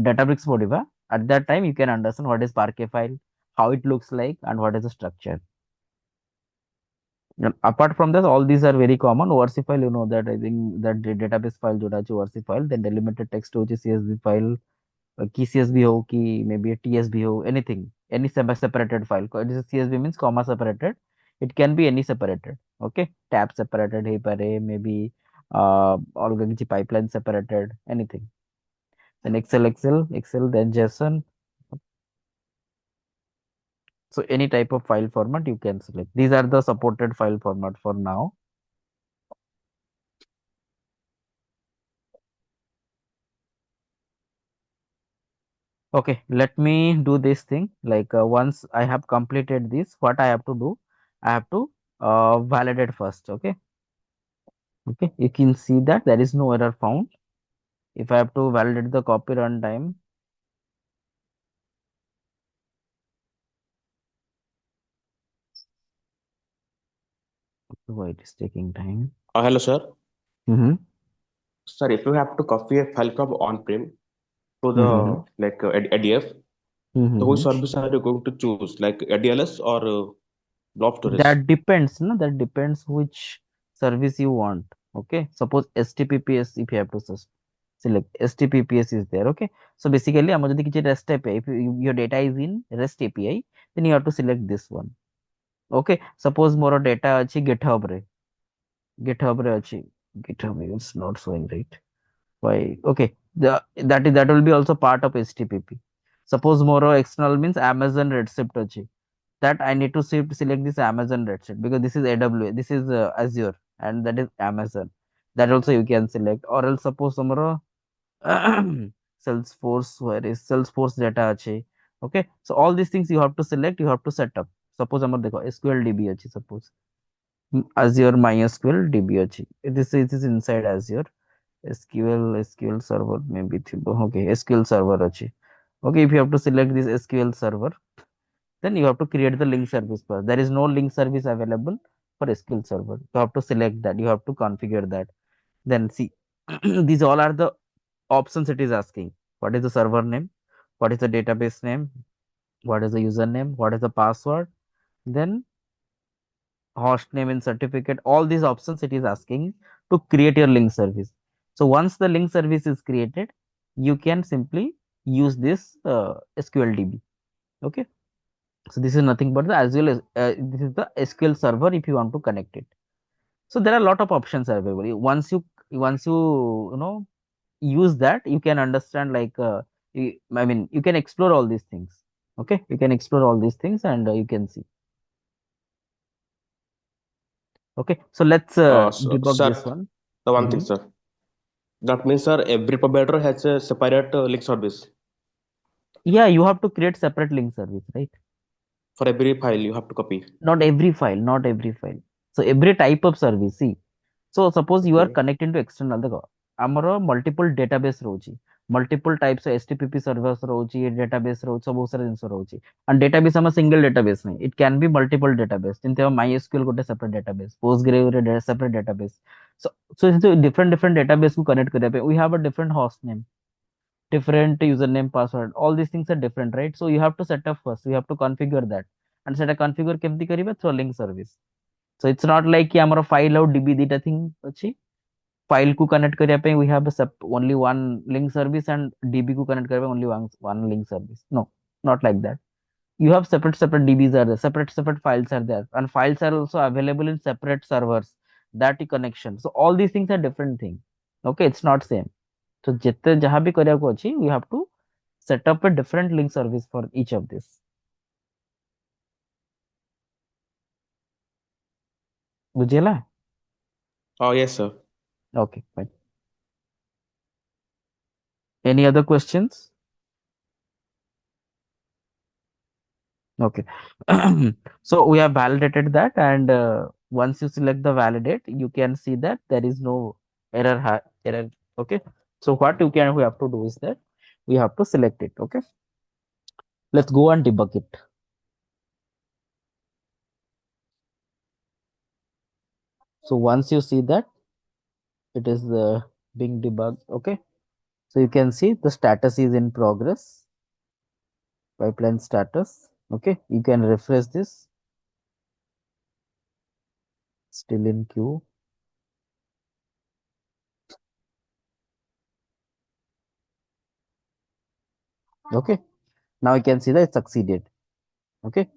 Databricks ପଢିବା at that time you can understand what is Parquet file how it looks like and what is the structure and apart from this all these are very common ORC file you know that I think that database file जोड़ा है ORC file then delimited text होची CSV file की CSV हो कि maybe a TSV हो anything any separated file this is CSV means comma separated it can be any separated okay tab separated ହେଇପାରେ maybe ଅଲଗା କିଛି pipeline separated anything then Excel then JSON so any type of file format you can select these are the supported file format for now Okay, let me do this thing. Like once I have completed this, what I have to do, I have to validate first. Okay, okay, you can see that there is no error found. If I have to validate the copy runtime, why it is taking time. Hello, sir. Mm-hmm. Sir, if you have to copy a file from on-prem to the Mm-hmm. ADF, so which Mm-hmm. service are you going to choose, like ADLS or blob storage? That depends, no? That depends which service you want. Okay, suppose STPPS if you have to select STPPS is there. Okay, so basically, আমার যদি কিছু REST API, if your data is in REST API, then you have to select this one. Okay, suppose ମୋର data ଅଛି GitHub ରେ ଅଛି GitHub is not showing right. Why? Okay, that will be also part of HTTP. Suppose ମୋର external means Amazon Redshift ଅଛି. That I need to select this Amazon Redshift because this is AWS, this is Azure, and that is Amazon. That also you can select. Or else suppose tomorrow Salesforce, where is Salesforce data ache. Okay, so all these things you have to select, you have to set up. Suppose amar dekho SQL DB ache, suppose Azure MySQL DB ache. This is inside Azure. SQL server maybe thibo. Okay, SQL server ache. Okay, if you have to select this SQL server, then you have to create the link service first. There is no link service available for SQL server. You have to select that. You have to configure that. Then see, these all are the options it is asking. What is the server name? What is the database name? What is the username? What is the password? Then host name and certificate. All these options it is asking to create your link service. So once the link service is created, you can simply use this SQL DB. Okay. So this is nothing but the as well as this is the SQL server if you want to connect it. So there are a lot of options available. Once you use that, you can understand like I mean you can explore all these things. Okay, you can explore all these things and you can see. Okay, so let's debug Sir, this one. the one thing, Mhm. sir. That means, sir, every provider has a separate link service Yeah, you have to create separate link service, right? for every file you have to copy. Not every file. So every type of service. See, so suppose you are Okay. connecting to external the ଆମର multiple database ରହୁଛି, multiple types of STPP servers ରହୁଛି, database ରହୁଛି, ସବୁ ସାରା ଜିନିଷ ରହୁଛି, and database ଆମ single database ନାହିଁ, it can be multiple database, ଯେମିତି ଆମ MySQL ଗୋଟେ separate database, Postgre ଗୋଟେ separate database. So different database କୁ connect କରିବା ପାଇଁ we have a different host name, different username, password, all these things are different, right? So you have to set up first, you have to configure that, and ସେଟା configure କେମିତି କରିବା through a link service. So it's not like କି ଆମର file ଆଉ DB ଦିଟା thing ଅଛି, file को connect କରିବା ପାଇଁ we have only one link service and DB को connect କରିବା ପାଇଁ only one link service. No, not like that. You have separate DBs are there, separate files are there, and files are also available in separate servers that connection. So all these things are different thing. Okay, it's not same. So ଯେତେ ଯାହା ବି କରିବାକୁ ଅଛି, we have to set up a different link service for each of this. ବୁଝିହେଲା? Oh, yes, sir. Okay, fine. Any other questions? Okay. So we have validated that, and once you select the validate, you can see that there is no error. Okay. So what we have to do is that we have to select it. Okay. Let's go and debug it. So once you see that it is being debugged. Okay. So you can see the status is in progress. Pipeline status. Okay. You can refresh this. Still in queue. Okay. Now you can see that it succeeded. Okay,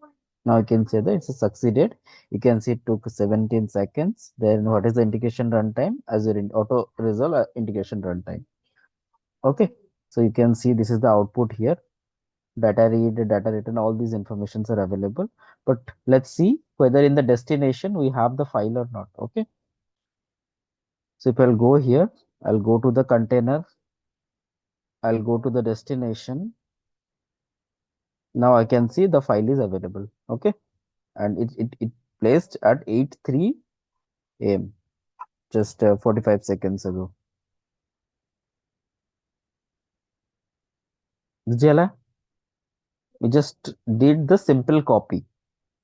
now you can say that it's a succeeded. You can see it took 17 seconds. Then what is the indication runtime? As your auto resolve indication runtime. Okay, so you can see this is the output here. Data read, data written, all these informations are available. But let's see whether in the destination we have the file or not. Okay, so if I'll go here, I'll go to the container, I'll go to the destination. Now I can see the file is available. Okay, and it placed at 8:03 a.m. just 45 seconds ago. Jala, we just did the simple copy,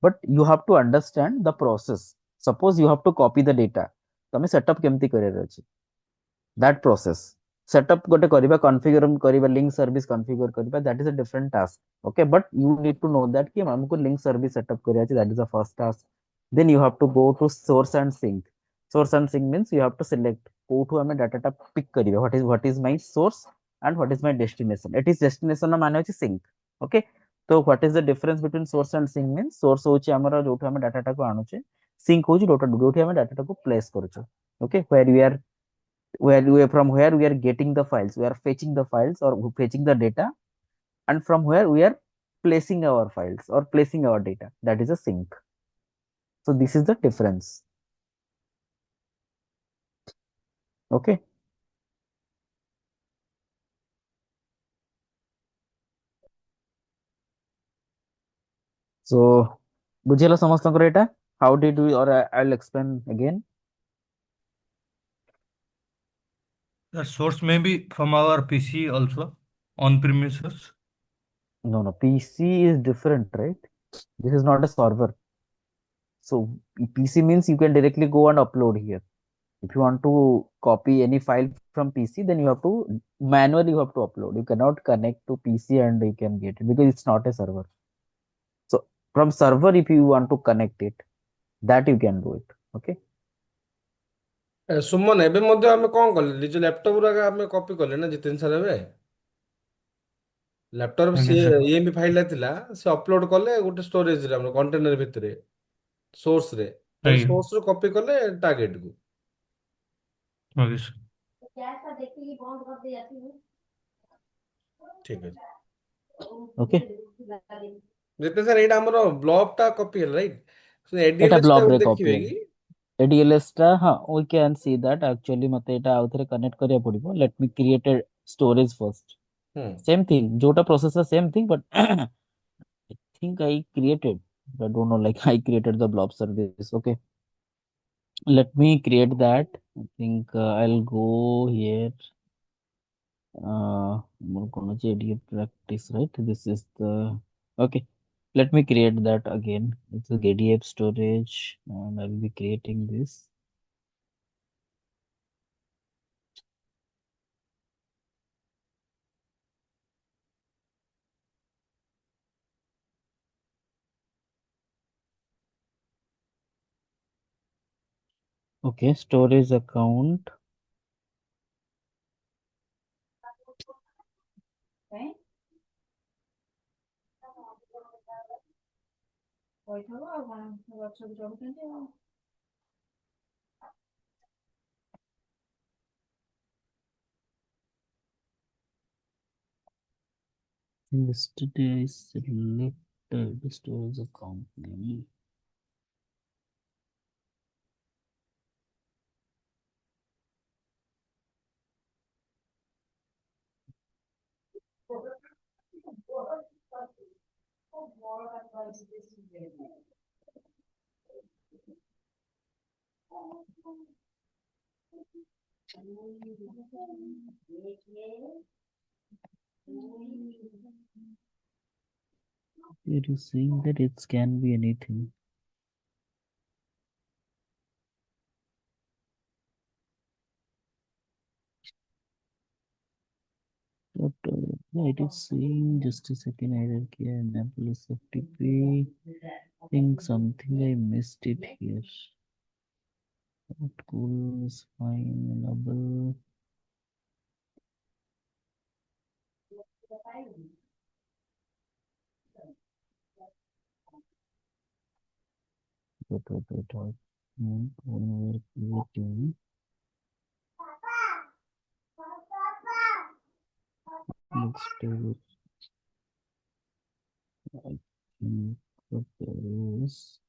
but you have to understand the process. Suppose you have to copy the data, ତମେ setup କେମିତି କରିବାର ଅଛି, that process. Setup ଗୋଟେ କରିବା, configure କରିବା, link service configure କରିବା, that is a different task. Okay, but you need to know that कि हमको link service setup କରିବାର ଅଛି, that is the first task. Then you have to go to source and sync. Source and sync means you have to select କୋଉଠୁ ଆମେ data ଟା pick କରିବା, what is my source and what is my destination. It is destination ର ମାନେ ଅଛି sync. Okay, so what is the difference between source and sync means source ହଉଛି ଆମର ଯୋଉଠୁ ଆମେ data ଟାକୁ ଆଣୁଛେ, sync ହଉଛି ଯୋଉଠି ଆମେ data ଟାକୁ place କରୁଛେ. Okay, from where we are getting the files, we are fetching the files or fetching the data, and from where we are placing our files or placing our data, that is a sync. So this is the difference. Okay, so ବୁଝିଲା ସମସ୍ତଙ୍କର ଏଇଟା, how did we, or I'll explain again. The source may be from our PC also, on premises. No, PC is different, right? This is not a server. So PC means you can directly go and upload here. If you want to copy any file from PC, then you have to manually you have to upload. You cannot connect to PC and you can get it because it's not a server. So from server, if you want to connect it, that you can do it. Okay. Suman, ଏବେ ମଧ୍ୟ ଆମେ କଣ କଲେ, ନିଜ laptop ରୁ ଆଗ ଆମେ copy କଲେ ନା ଜିତେନ୍ ସାର୍, ଏବେ ଲ୍ୟାପଟପ୍ ଆଜ୍ଞା ସିଏ ସାର୍ ଇଏମବି ଫାଇଲଟା ଥିଲା, ସେ ଅପଲୋଡ କଲେ ଗୋଟେ ଷ୍ଟୋରେଜରେ, ଆମର କଣ୍ଟେନର ଭିତରେ, ସୋର୍ସରେ, ଦେନ୍ ଆଜ୍ଞା ସୋର୍ସରୁ କପି କଲେ ଟାର୍ଗେଟକୁ। Okay sir. ଠିକ ଅଛି। Okay. ଜିତେନ୍ ସାର୍, ଏଇଟା ଆମର ବ୍ଲବ୍ ଟା କପି ହେଲା, ରାଇଟ୍? এটা ଏଡିଏଲଏସ୍ ଟା ବ୍ଲବ ରେ କପି ଦେଖିବେ ହେଲା, କି? ADLS ଟା, ହଁ, we can see that. Actually ମତେ ଏଟା ଆଉ ଥରେ connect କରିବାକୁ ପଡିବ. Let me create a storage first. ହୁଁ। Same thing, ଯୋଉଟା processor same thing, but I think I created, I don't know, like I created the blob service. Okay, let me create that. I think I'll go here. I'm gonna JDA practice, right? This is the, okay, let me create that again. It's a ADF storage and I'll be creating this. Okay, storage account. Yesterday I selected storage account name. It is saying that it can be anything. But yeah, it is saying, just a second, hierarchy analyst FTP. I think something I missed it here. What cool is fine, enable. What, when we're creating, let's do it. I think what there is,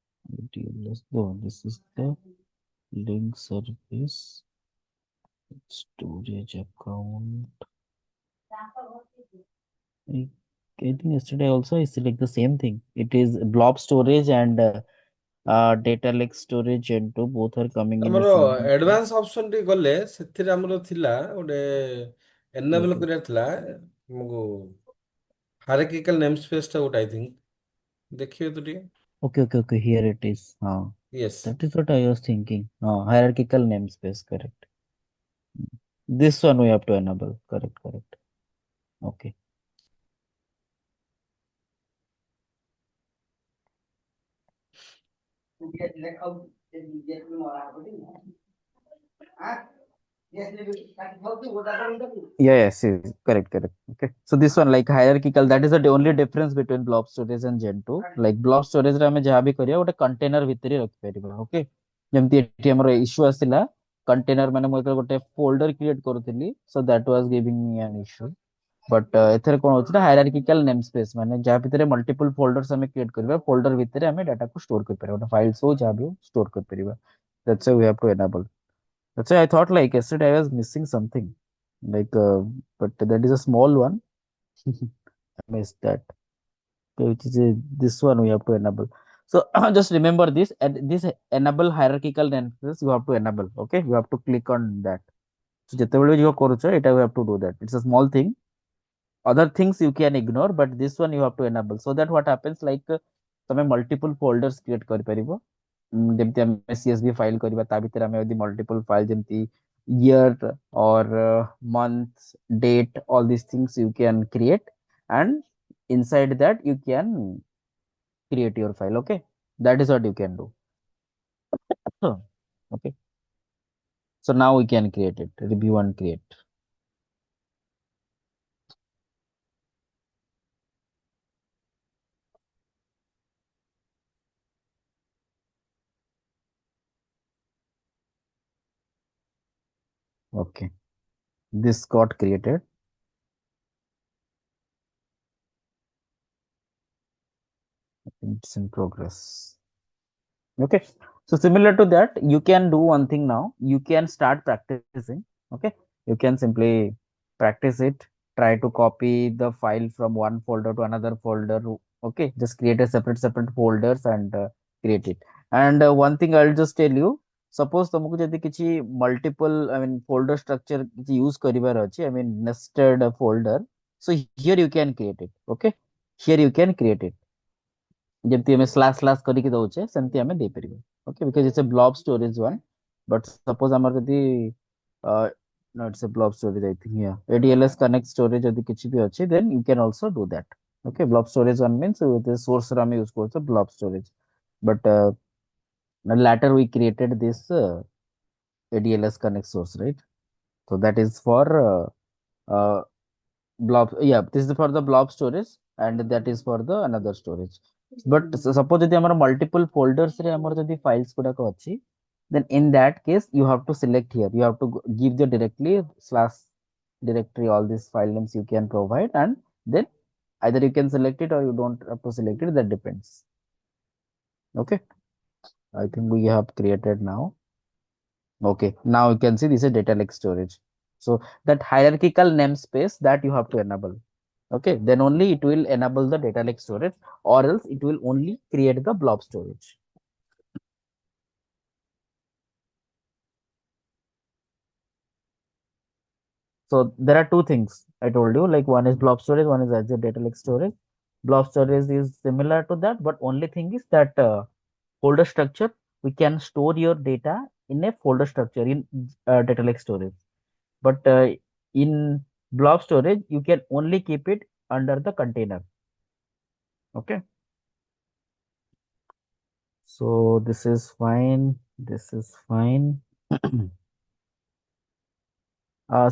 let's go. This is the link service, storage account. I think yesterday also I select the same thing. It is blob storage and data lake storage and two both are coming in a ଆମର common thing. Advance option ଟିକେ ଗଲେ ସେଥିରେ ଆମର ଥିଲା ଗୋଟେ Yes, enable yes. କରିବାର ଥିଲା ଆମକୁ ହାଇରାର୍କିକାଲ ନେମ୍ ସ୍ପେସ୍ ଟା ଗୋଟେ ଆଇ ଥିଙ୍କ ଦେଖିବେ ତ ଟିକେ Okay. Here it is. Yes That is what I was thinking. Hierarchical namespace, correct. This one we have to enable. Correct. Okay. Yes, correct. Okay. So this one like hierarchical, that is the only difference between blob storage and Gen 2. Like blob storage ରେ ଆମେ ଯାହା ବି କରିବା ଗୋଟେ container ଭିତରେ ରଖିପାରିବା. Okay. ଯେମିତି ଏଠି ଆମର issue ଆସିଲା container ମାନେ ମୁଁ ଯେତେବେଳେ ଗୋଟେ folder create କରୁଥିଲି, so that was giving me an issue. But ଏଥିରେ କଣ ହଉଛି ନା hierarchical namespace ମାନେ ଯାହା ଭିତରେ multiple folders ଆମେ create କରିବା, folder ଭିତରେ ଆମେ data କୁ store କରିପାରିବା, ଗୋଟେ files ହଉ ଯାହା ବି ହଉ store କରିପାରିବା. That's why we have to enable. That's why I thought like yesterday I was missing something. Like, but that is a small one. I missed that. Okay, which is this one we have to enable. So just remember this. At this enable hierarchical namespace you have to enable. Okay, you have to click on that. So ଯେତେବେଳେ you କରୁଛ ଏଇଟା we have to do that. It's a small thing. Other things you can ignore, but this one you have to enable. So that what happens like ତମେ multiple folders create କରିପାରିବ. ଯେମିତି ଆମେ CSV file କରିବା ତା ଭିତରେ ଆମେ ଯଦି multiple file ଯେମିତି year or month, date, all these things you can create, and inside that you can create your file. Okay, that is what you can do. Okay, so now we can create it. Review and create. Okay, this got created. I think it's in progress. Okay, so similar to that you can do one thing. Now you can start practicing. Okay, you can simply practice it, try to copy the file from one folder to another folder. Okay, just create a separate folders and create it. And one thing I'll just tell you, suppose तुमको यदि किसी multiple I mean folder structure किसी use करिवार अछि, I mean nested folder, so here you can create it. Okay, here you can create it ଯେମିତି ଆମେ slash କରିକି ଦଉଛେ ସେମିତି ଆମେ ଦେଇପାରିବା. Okay, because it's a blob storage one. But suppose ଆମର ଯଦି ନଟ୍ ସେ blob storage I think ADLS connect storage ଯଦି କିଛି ବି ଅଛି then you can also do that. Okay, blob storage one means ସୋର୍ସରେ ଆମେ ୟୁଜ କରୁଛେ blob storage. But later we created this ADLS connect source, right? So that is for uh, blob, yeah, this is for the blob storage and that is for the another storage. But suppose ଯଦି ଆମର multiple folders ରେ ଆମର ଯଦି files ଗୁଡାକ ଅଛି, then in that case you have to select here, you have to give the directly slash directory, all these file names you can provide, and then either you can select it or you don't have to select it, that depends. Okay, I think we have created now. Okay, now you can see this is data lake storage. So that hierarchical namespace that you have to enable. Okay, then only it will enable the data lake storage, or else it will only create the blob storage. So there are two things I told you, like one is blob storage, one is Azure data lake storage. Blob storage is similar to that, but only thing is that folder structure, we can store your data in a folder structure in data lake storage. But in blob storage, you can only keep it under the container. Okay. So this is fine. This is fine.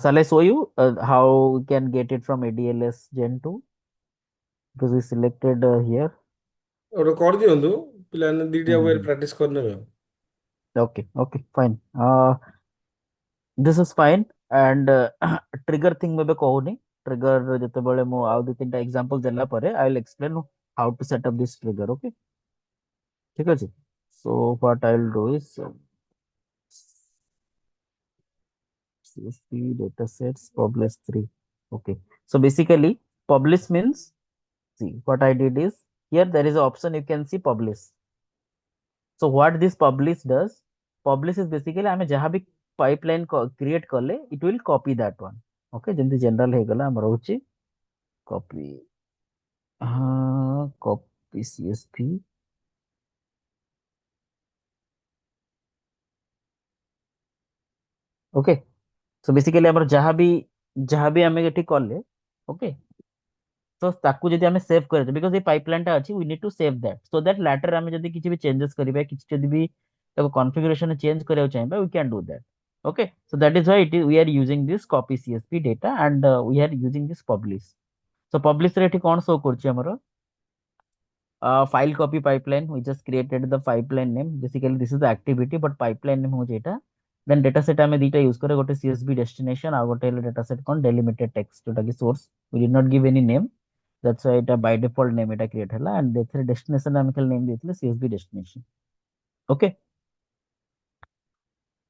Shall I show you how we can get it from ADLS Gen 2? Because we selected here. ଗୋଟେ କରିଦିଅନ୍ତୁ ପିଲାମାନେ ଦିଟା ୱେରେ Mhm. Practice କରିନେବେ ଆଉ Okay, fine. This is fine. And trigger thing मैं कहूनी. Trigger ଯେତେବେଳେ ମୁଁ ଆଉ ଦୁଇ ତିନିଟା example ଦେଲା ପରେ I will explain how to set up this trigger. Okay, ଠିକ ଅଛି. So what I will do is CSV datasets publish 3. Okay, so basically publish means see what I did is, here there is an option you can see publish. So what this publish does, publish is basically ଆମେ ଯାହା ବି pipeline create କଲେ it will copy that one. Okay, ଯେମିତି general ହେଇଗଲା ଆମର ରହୁଛି copy copy CSV. Okay, so basically ଆମର ଯାହା ବି ଆମେ ଏଠି କଲେ, okay, तो ताकू जदि आमे सेव करे बिकॉज़ ये पाइपलाइन टा अछि we need to save that so that later आमे जदि किछि भी चेंजेस करिबा किछि जदि भी ताको कॉन्फ़िगरेशन चेंज करियो चाहिबा we can do that. Okay, so that is why we are using this copy CSV data and we are using this publish. So publish रे एठी कोन शो करछि हमरो file copy pipeline. We just created the pipeline name. Basically this is the activity but pipeline name हो जेटा. Then data set आमे दीटा use करे गोटे CSV destination आ गोटे data set कोन delimited text जोटा की source. We did not give any name. That's why it by default name it create hela and the destination name ଦେଇଥିଲେ CSV destination. Okay,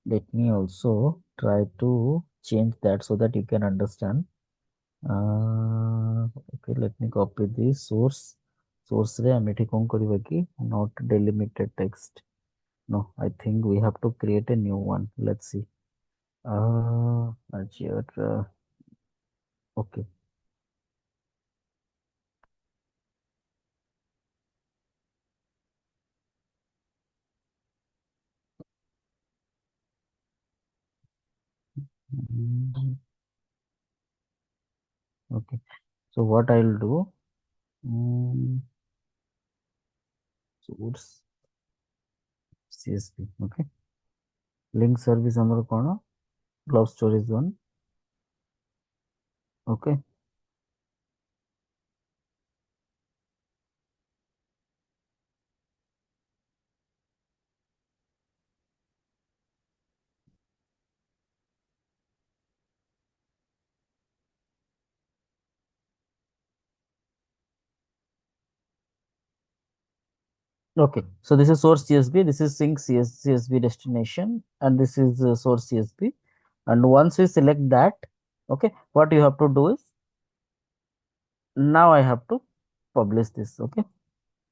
let me also try to change that so that you can understand. Okay, let me copy this source रे ଆମେ ଏଠି କଣ କରିବା କି not delimited text. No, I think we have to create a new one. Let's see. Okay. Okay, so what I'll do, source CSV. Okay, link service ଆମର କଣ blob storage one. Okay, okay, so this is source CSV, this is sync CSV destination, and this is source CSV. And once we select that, okay, what you have to do is now I have to publish this. Okay,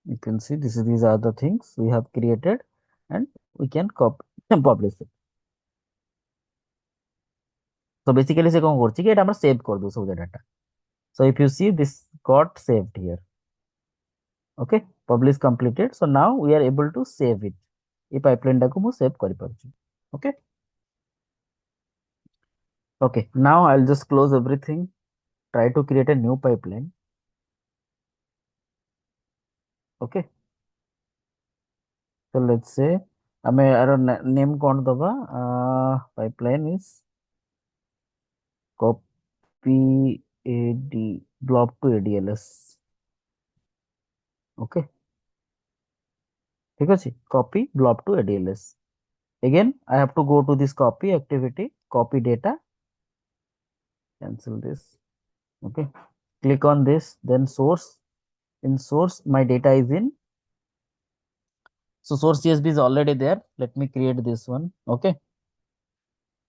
you can see these are the things we have created and we can copy and publish it. So basically से कौन करछि कि एटा हमर save कर दो सब data. So if you see this got saved here. Okay, publish completed. So now we are able to save it. ये pipeline टाको मु सेव करि पारछि. Okay. Okay, now I'll just close everything. Try to create a new pipeline. Okay. So let's say ଆମେ ଆର name କଣ ଦବା pipeline is copy ad blob to adls. Okay, ठीक ଅଛି copy blob to adls. Again I have to go to this copy activity, copy data, cancel this. Okay, click on this, then source. In source my data is in, so source CSV is already there. Let me create this one. Okay,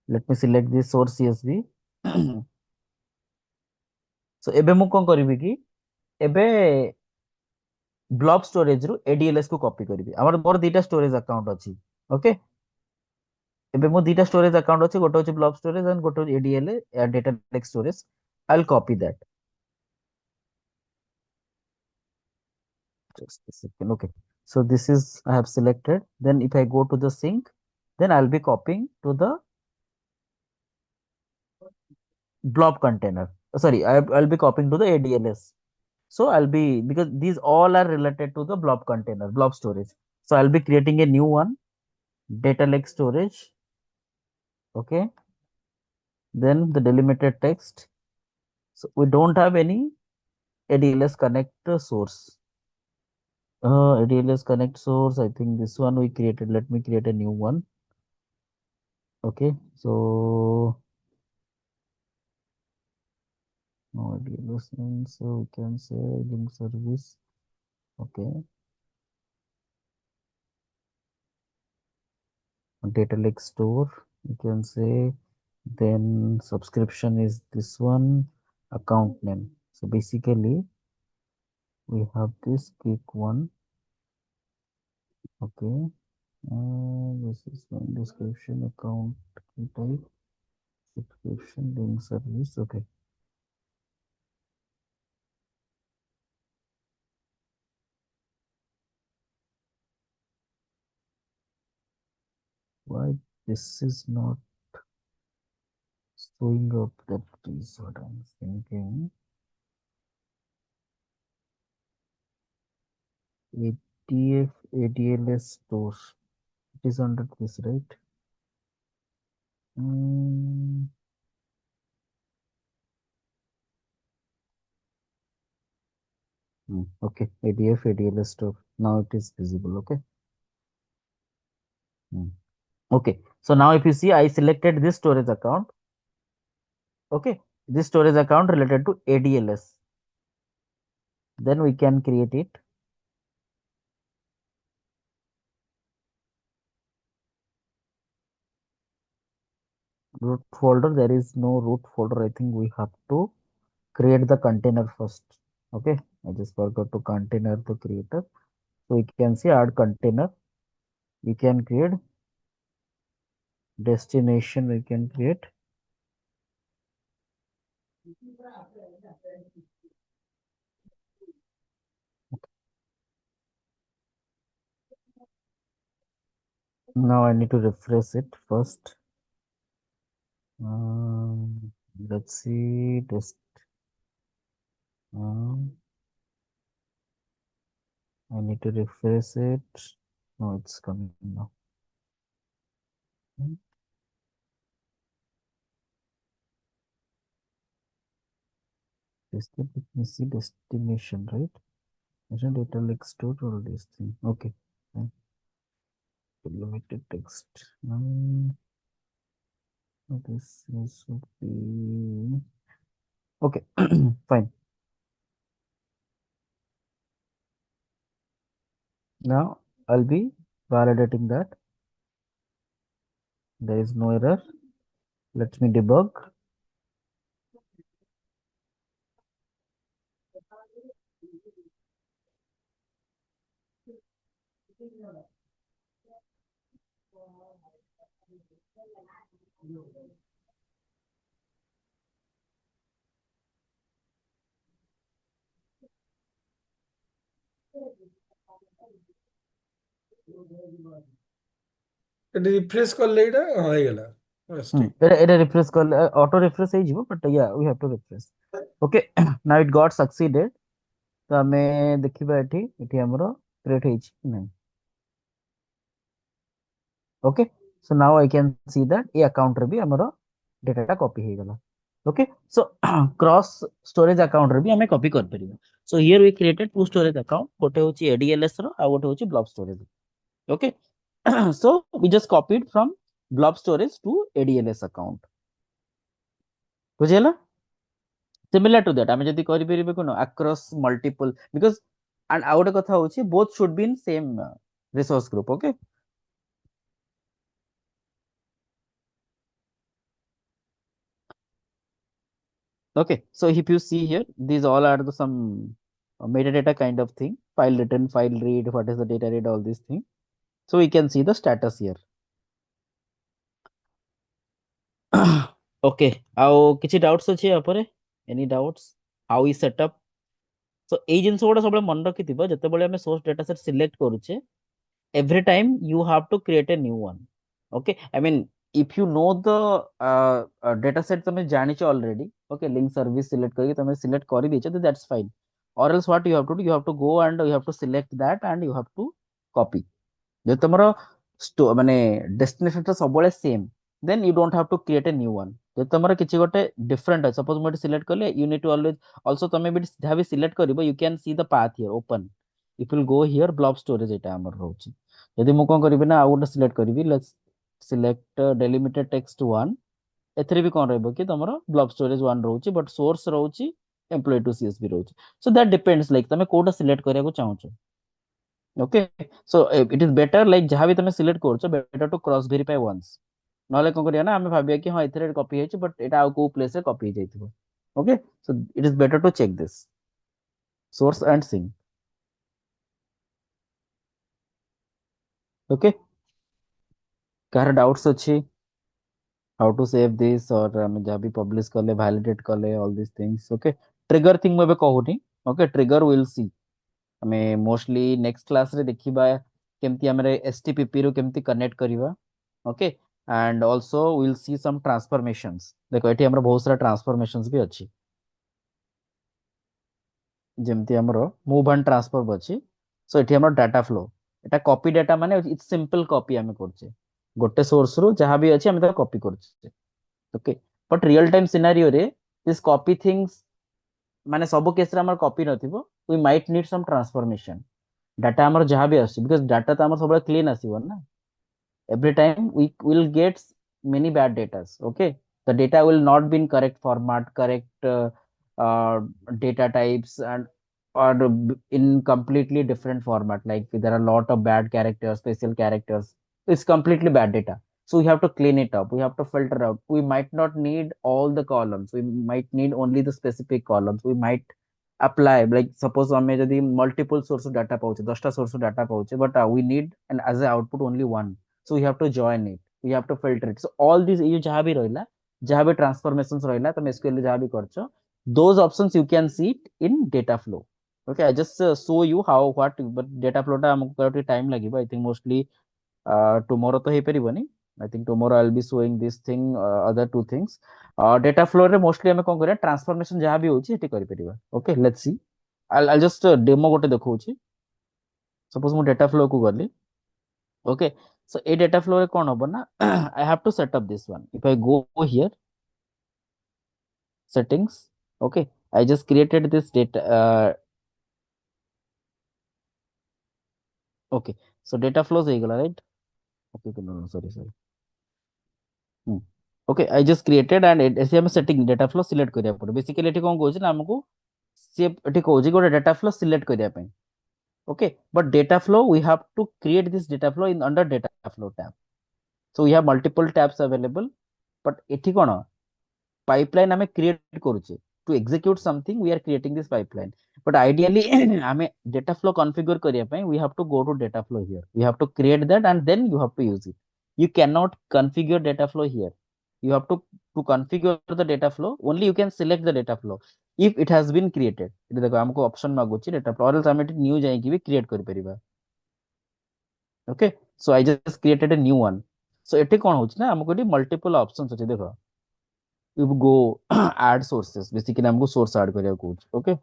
let me select this source CSV. So एबे मु कोन करबी कि एबे blob storage रु एडीएलएस को copy करबी. हमर मोर दीटा storage account अछि. ओके, एबे मो दीटा स्टोरेज अकाउंट अछि, गोटे अछि ब्लॉब स्टोरेज एंड गोटे अछि ADL data lake storage. I will copy that. Just a second. Okay, so this is I have selected. Then if I go to the sync, then I'll be copying to the blob container. Sorry, I'll be copying to the ADLS. So I'll be, because these all are related to the blob container, blob storage. So I'll be creating a new one, data lake storage. Okay, then the delimited text. So we don't have any ADLS connect source. ADLS connect source. I think this one we created. Let me create a new one. Okay, so no ADLS, so we can say link service. Okay, data lake store, you can say. Then subscription is this one, account name. So basically we have this Geek one. Okay, this is one description, account key type, subscription, link service. Okay, why this is not showing up? That is what I'm thinking. ADF ADLS store, it is under this, right? Okay, ADF ADLS store, now it is visible. Okay. Okay, so now if you see, I selected this storage account. Okay, this storage account related to ADLS, then we can create it. Root folder, there is no root folder. I think we have to create the container first. Okay, I just forgot to container the creator. So we can see add container, we can create destination, we can create now I need to refresh it first. Let's see this. I need to refresh it. No, it's coming now. Let me see destination, right? Destination data like stored all these things. Okay. Fine. Limited text. This should be okay. Fine. Now I'll be validating that there is no error. Let me debug. ଏଠି refresh କଲେ ଏଇଟା ହେଇଗଲା। ବାସ୍ ଠିକ୍। It refresh call auto refresh ହେଇଯିବ, but yeah, we have to refresh. Okay, now it got succeeded. तो आमे देखिबा एठी हमरो create ହେଇଛି କି ନାହିଁ। Okay, so now I can see that A account रे भी हमरो data टा copy ହେଇगला। Okay, so cross storage account रे भी हमें copy कर परिबा। So here we created two storage account, गोटे होची ADLS रो आ गोटे होची blob storage। Okay, so we just copied from blob storage to ADLS account। बुझियला? Similar to that, ଆମେ ଯଦି କରି परिबे कोन across multiple, because and ଆଉ ଗୋଟେ କଥା होची both should be in same resource group। Okay, okay, so if you see here, these all are the some metadata kind of thing, file written, file read, what is the data read, all these things. So we can see the status here। Okay, ଆଉ କିଛି doubts ଅଛି ୟା ପରେ? Any doubts? How we set up? So ଏଇ ଜିନିଷ ଗୁଡ଼ା ସବୁବେଳେ ମନେ ରଖିଥିବ, ଯେତେବେଳେ ଆମେ source data set select କରୁଛେ, every time you have to create a new one। Okay, I mean, if you know the data set ତମେ ଜାଣିଛ already, okay, link service select କରିକି ତମେ select କରିଦେଇଛ, then that's fine। Or else what you have to do, you have to go and you have to select that and you have to copy। ଯଦି ତମର ମାନେ destination ଟା ସବୁବେଳେ same, then you don't have to create a new one। ଯଦି ତମର କିଛି ଗୋଟେ different ଅଛି, suppose ମୁଁ ଏଠି select କଲି, you need to always also ତମେ ବି ଯାହା ବି select କରିବ, you can see the path here open। if you go here blob storage ଏଟା ଆମର ରହୁଛି। ଯଦି ମୁଁ କଣ କରିବି ନା ଆଉ ଗୋଟେ select କରିବି, let's select delimited text 1। ଏଥିରେ ବି କଣ ରହିବ କି ତମର blob storage 1 ରହୁଛି, but source ରହୁଛି employee to csv ରହୁଛି। so that depends, like ତମେ କୋଉଟା select କରିବାକୁ ଚାହୁଁଛ। okay, so it is better, like ଯାହା ବି ତମେ select କରୁଛ, better to cross verify once। ନହେଲେ କଣ କରିବା ନା ଆମେ ଭାବିବା କି ହଁ ଏଥିରେ କପି ହେଇଛି, but ଏଟା ଆଉ କୋଉ place ରେ କପି ହେଇଯାଇଥିବ। okay, so it is better to check this source and sync। Okay car doubts अच्छी हाउ टू सेव दिस और हम जहाँ भी पब्लिश कले वैलिडेट कले all this things okay trigger thing मैं कहूनी ओके ट्रिगर विल सी ଆମେ ମୋଷ୍ଟଲି ନେକ୍ସଟ କ୍ଲାସରେ ଦେଖିବା କେମିତି ଆମେ ଏସଟିପିପି ରୁ କେମିତି କନେକ୍ଟ କରିବା okay and also will see some transformations ଦେଖ ଏଠି ଆମର ବହୁତ ସାରା ଟ୍ରାନ୍ସଫର୍ମେସନ୍ସ ବି ଅଛି ଯେମିତି ଆମର ମୁଭ୍ ଆଣ୍ଡ ଟ୍ରାନ୍ସଫର୍ମ ଅଛି ସୋ ଏଠି ଆମର ଡାଟା ଫ୍ଲୋ ଏଟା କପି ଡାଟା ମାନେ ଇଟ୍ସ ସିମ୍ପଲ କପି ଆମେ କରୁଛେ ଗୋଟେ ସୋର୍ସ ରୁ ଯାହା ବି ଅଛି ଆମେ ତାକୁ କପି କରୁଛେ ଓକେ ବଟ୍ ରିଅଲ ଟାଇମ ସିନାରିଓରେ ଦିସ୍ କପି ଥିଙ୍ଗସ ମାନେ ସବୁ କେସରେ ଆମର କପି ନଥିବ we might need some transformation data हमर जहां भी आसी बिकॉज़ डाटा तो हमर सब क्लीन आसीबो ना every time we will get many bad data okay the data will not be in correct format correct uh, data types and or in completely different format like there are a lot of bad characters special characters it's completely bad data so we have to clean it up we have to filter out we might not need all the columns we might need only the specific columns we might apply like suppose ଆମେ ଯଦି multiple source of data ପାଉଛେ 10ଟା source of data ପାଉଛେ but we need and as a output only one so we have to join it we have to filter it so all these ये जहाँ भी रहिला जहाँ भी transformations रहिला तुम SQL रे जहाँ भी करछो those options you can see it in data flow okay I just show you how what but data flow टा हमको ଟିକେ time ଲାଗିବ I think mostly tomorrow तो ହେଇ ପାରିବନି I think tomorrow I'll be showing this thing other two things data flow रे mostly ଆମେ କଣ କରିବା transformation ଯାହା ବି होची ଏଠି କରି परिबा okay let's see I'll just demo ଗୋଟେ ଦେଖଉଛି suppose ମୁଁ data flow କୁ गली okay so a data flow रे कौन होबो ना I have to set up this one if I go here settings okay I just created this data okay so data flows हो गला right okay no sorry hmm. okay I just created and ऐसे हम setting data flow select करिया पड़ो basically एठी कोन कहउछ ना हमको से एठी कहउछ गोटे data flow select करिया पई okay but data flow we have to create this data flow in under data flow tab so we have multiple tabs available but एठी कोन pipeline ଆମେ create କରୁଛେ to execute something we are creating this pipeline but ideally ଆମେ data flow configure କରିବା ପାଇଁ we have to go to data flow here we have to create that and then you have to use it you cannot configure data flow here you have to configure the data flow only you can select the data flow if it has been created ଏଠି ଦେଖ ଆମକୁ option ମାଗୁଛି data flow or else ଆମେ ଏଠି new ଯାଇକି ବି create କରିପାରିବା okay so I just created a new one so ଏଠି କଣ ହଉଛି ନା ଆମକୁ ଏଠି multiple options ଅଛି ଦେଖ you go add sources basically हमको source add କରିବାକୁ कହୁଛି okay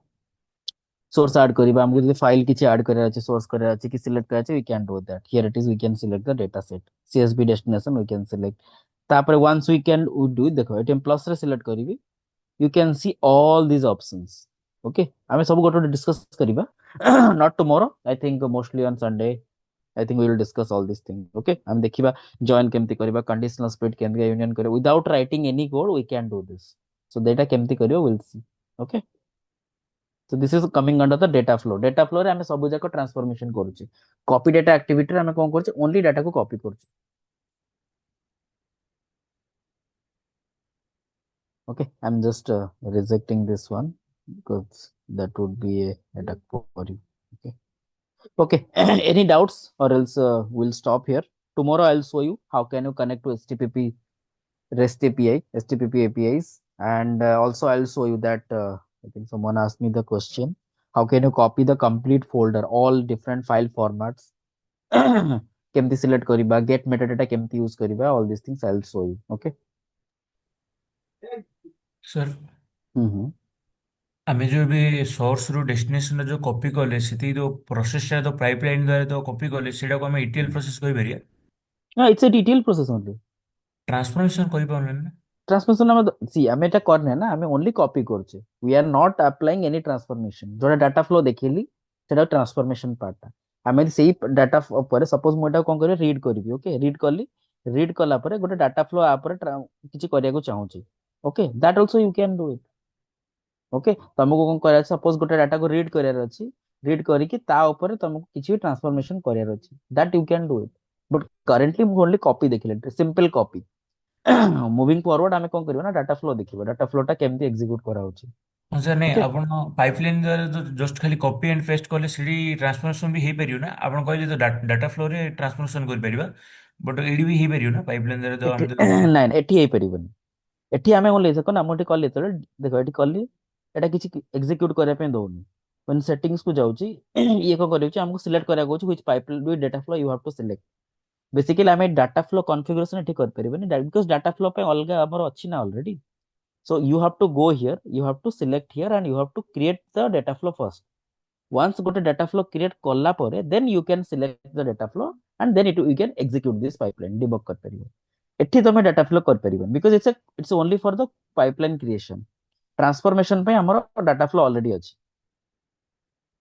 source add କରିବା हमको ଯଦି file କିଛି add କରିବାର ଅଛି source କରିବାର ଅଛି କି select କରିବାର ଅଛି we can do that here it is we can select the data set csv destination we can select ତାପରେ once we can we do ଦେଖ ଏଠି plus ରେ select କରିବି you can see all these options okay ଆମେ ସବୁ ଗୋଟେ ଗୋଟେ discuss କରିବା not tomorrow I think mostly on Sunday I think we will discuss all these things okay हम देखिबा join केमती करबा conditional split केमती union करबा without writing any code we can do this so data केमती करबा we'll see okay so this is coming under the data flow रे हमें सब जाक ट्रांसफॉर्मेशन करूची कॉपी डाटा एक्टिविटी रे हमें कोन करछ ओनली डाटा को कॉपी करछ okay I'm just rejecting this one because that would be a headache for you okay okay any doubts or else we'll stop here tomorrow I'll show you how can you connect to http REST API, HTTP APIs, and also I'll show you that I think someone asked me the question, how can you copy the complete folder, all different file formats? केमती select करिबा, get metadata केमती use करिबा, all these things I'll show you. Okay. Sir hmm ଆମେ ଯୋଉ ଏବେ source ରୁ destination ରେ ଯୋଉ କପି କଲେ ସେଠି ଯୋଉ ପ୍ରୋସେସ ଟା ଯୋଉ ପାଇପଲାଇନ ଦ୍ୱାରା ଯୋଉ କପି କଲେ ସେଇଟାକୁ ଆମେ ETL ପ୍ରୋସେସ କହିପାରିବା yeah it's a detailed process only. Transformation କରିପାରୁନି ନା ट्रांसफॉर्मेशन हम सी हमें एटा करने ना हमें ओनली कॉपी करछे we are not applying any transformation जोटा डाटा फ्लो देखिली सेटा ट्रांसफॉर्मेशन पार्ट हमें सेही डाटा पर सपोज मो एटा कोन करे रीड करबी ओके रीड करली रीड कला पर गोटे डाटा फ्लो आ पर किछि करिया को चाहूची okay that also you can do it okay तुमको कोन करा सपोज गोटे डाटा को रीड करियार अछि रीड करी कि ता ऊपर तुमको किछि भी ट्रांसफॉर्मेशन करियार अछि that you can do it but currently मु ओनली कॉपी देखिले सिंपल कॉपी मुविंग फॉरवर्ड आमे कोन करबो ना डाटा फ्लो देखिबो डाटा फ्लो टा केमती एग्जीक्यूट करा होची ହଁ ସାର୍ ନାଇଁ ଓକେ ଆପଣ ପାଇପଲାଇନ୍ ଦ୍ୱାରା ଜଷ୍ଟ ଖାଲି କପି ଆଣ୍ଡ ପେଷ୍ଟ କଲେ ସେଠି ଟ୍ରାନ୍ସଫର୍ମେସନ୍ ବି ହେଇପାରିବ ନା ଆପଣ କହିଲେ ତ ଡାଟା ଫ୍ଲୋରେ ଟ୍ରାନ୍ସଫର୍ମେସନ୍ କରିପାରିବା ବଟ୍ ଏଇଠି ବି ହେଇପାରିବ ନା ପାଇପଲାଇନ୍ ଦ୍ୱାରା ତ ଏଠି ଆମେ ତ ନାଇଁ ଏଠି ହେଇପାରିବନି। ଏଠି ଆମେ ଓନ୍ଲି ଦେଖ ନା ମୁଁ ଏଠି କଲି ଯେତେବେଳେ ଦେଖ ଏଠି କଲି ଏଟା କିଛି ଏକ୍ସିକ୍ୟୁଟ କରିବା ପାଇଁ ଦଉନି when settings କୁ ଯାଉଛି ଇଏ କଣ କରିଉଛି ଆମକୁ ସିଲେକ୍ଟ କରିବାକୁ କହୁଛି which pipe with data flow you have to select basically ଆମେ ଡାଟା ଫ୍ଲୋ କନଫିଗରେସନ ଏଠି କରିପାରିବାନି ବିକଜ ଡାଟା ଫ୍ଲୋ ପାଇଁ ଅଲଗା ଆମର ଅଛି ନା already so you have to go here you have to select here and you have to create the data flow first once ଗୋଟେ data flow create କଲା ପରେ then you can select the data flow and then you can execute this pipeline debug କରିପାରିବ ଏଠି ତମେ data flow କରିପାରିବନି because it's only for the pipeline creation transformation ପାଇଁ ଆମର data flow already ଅଛି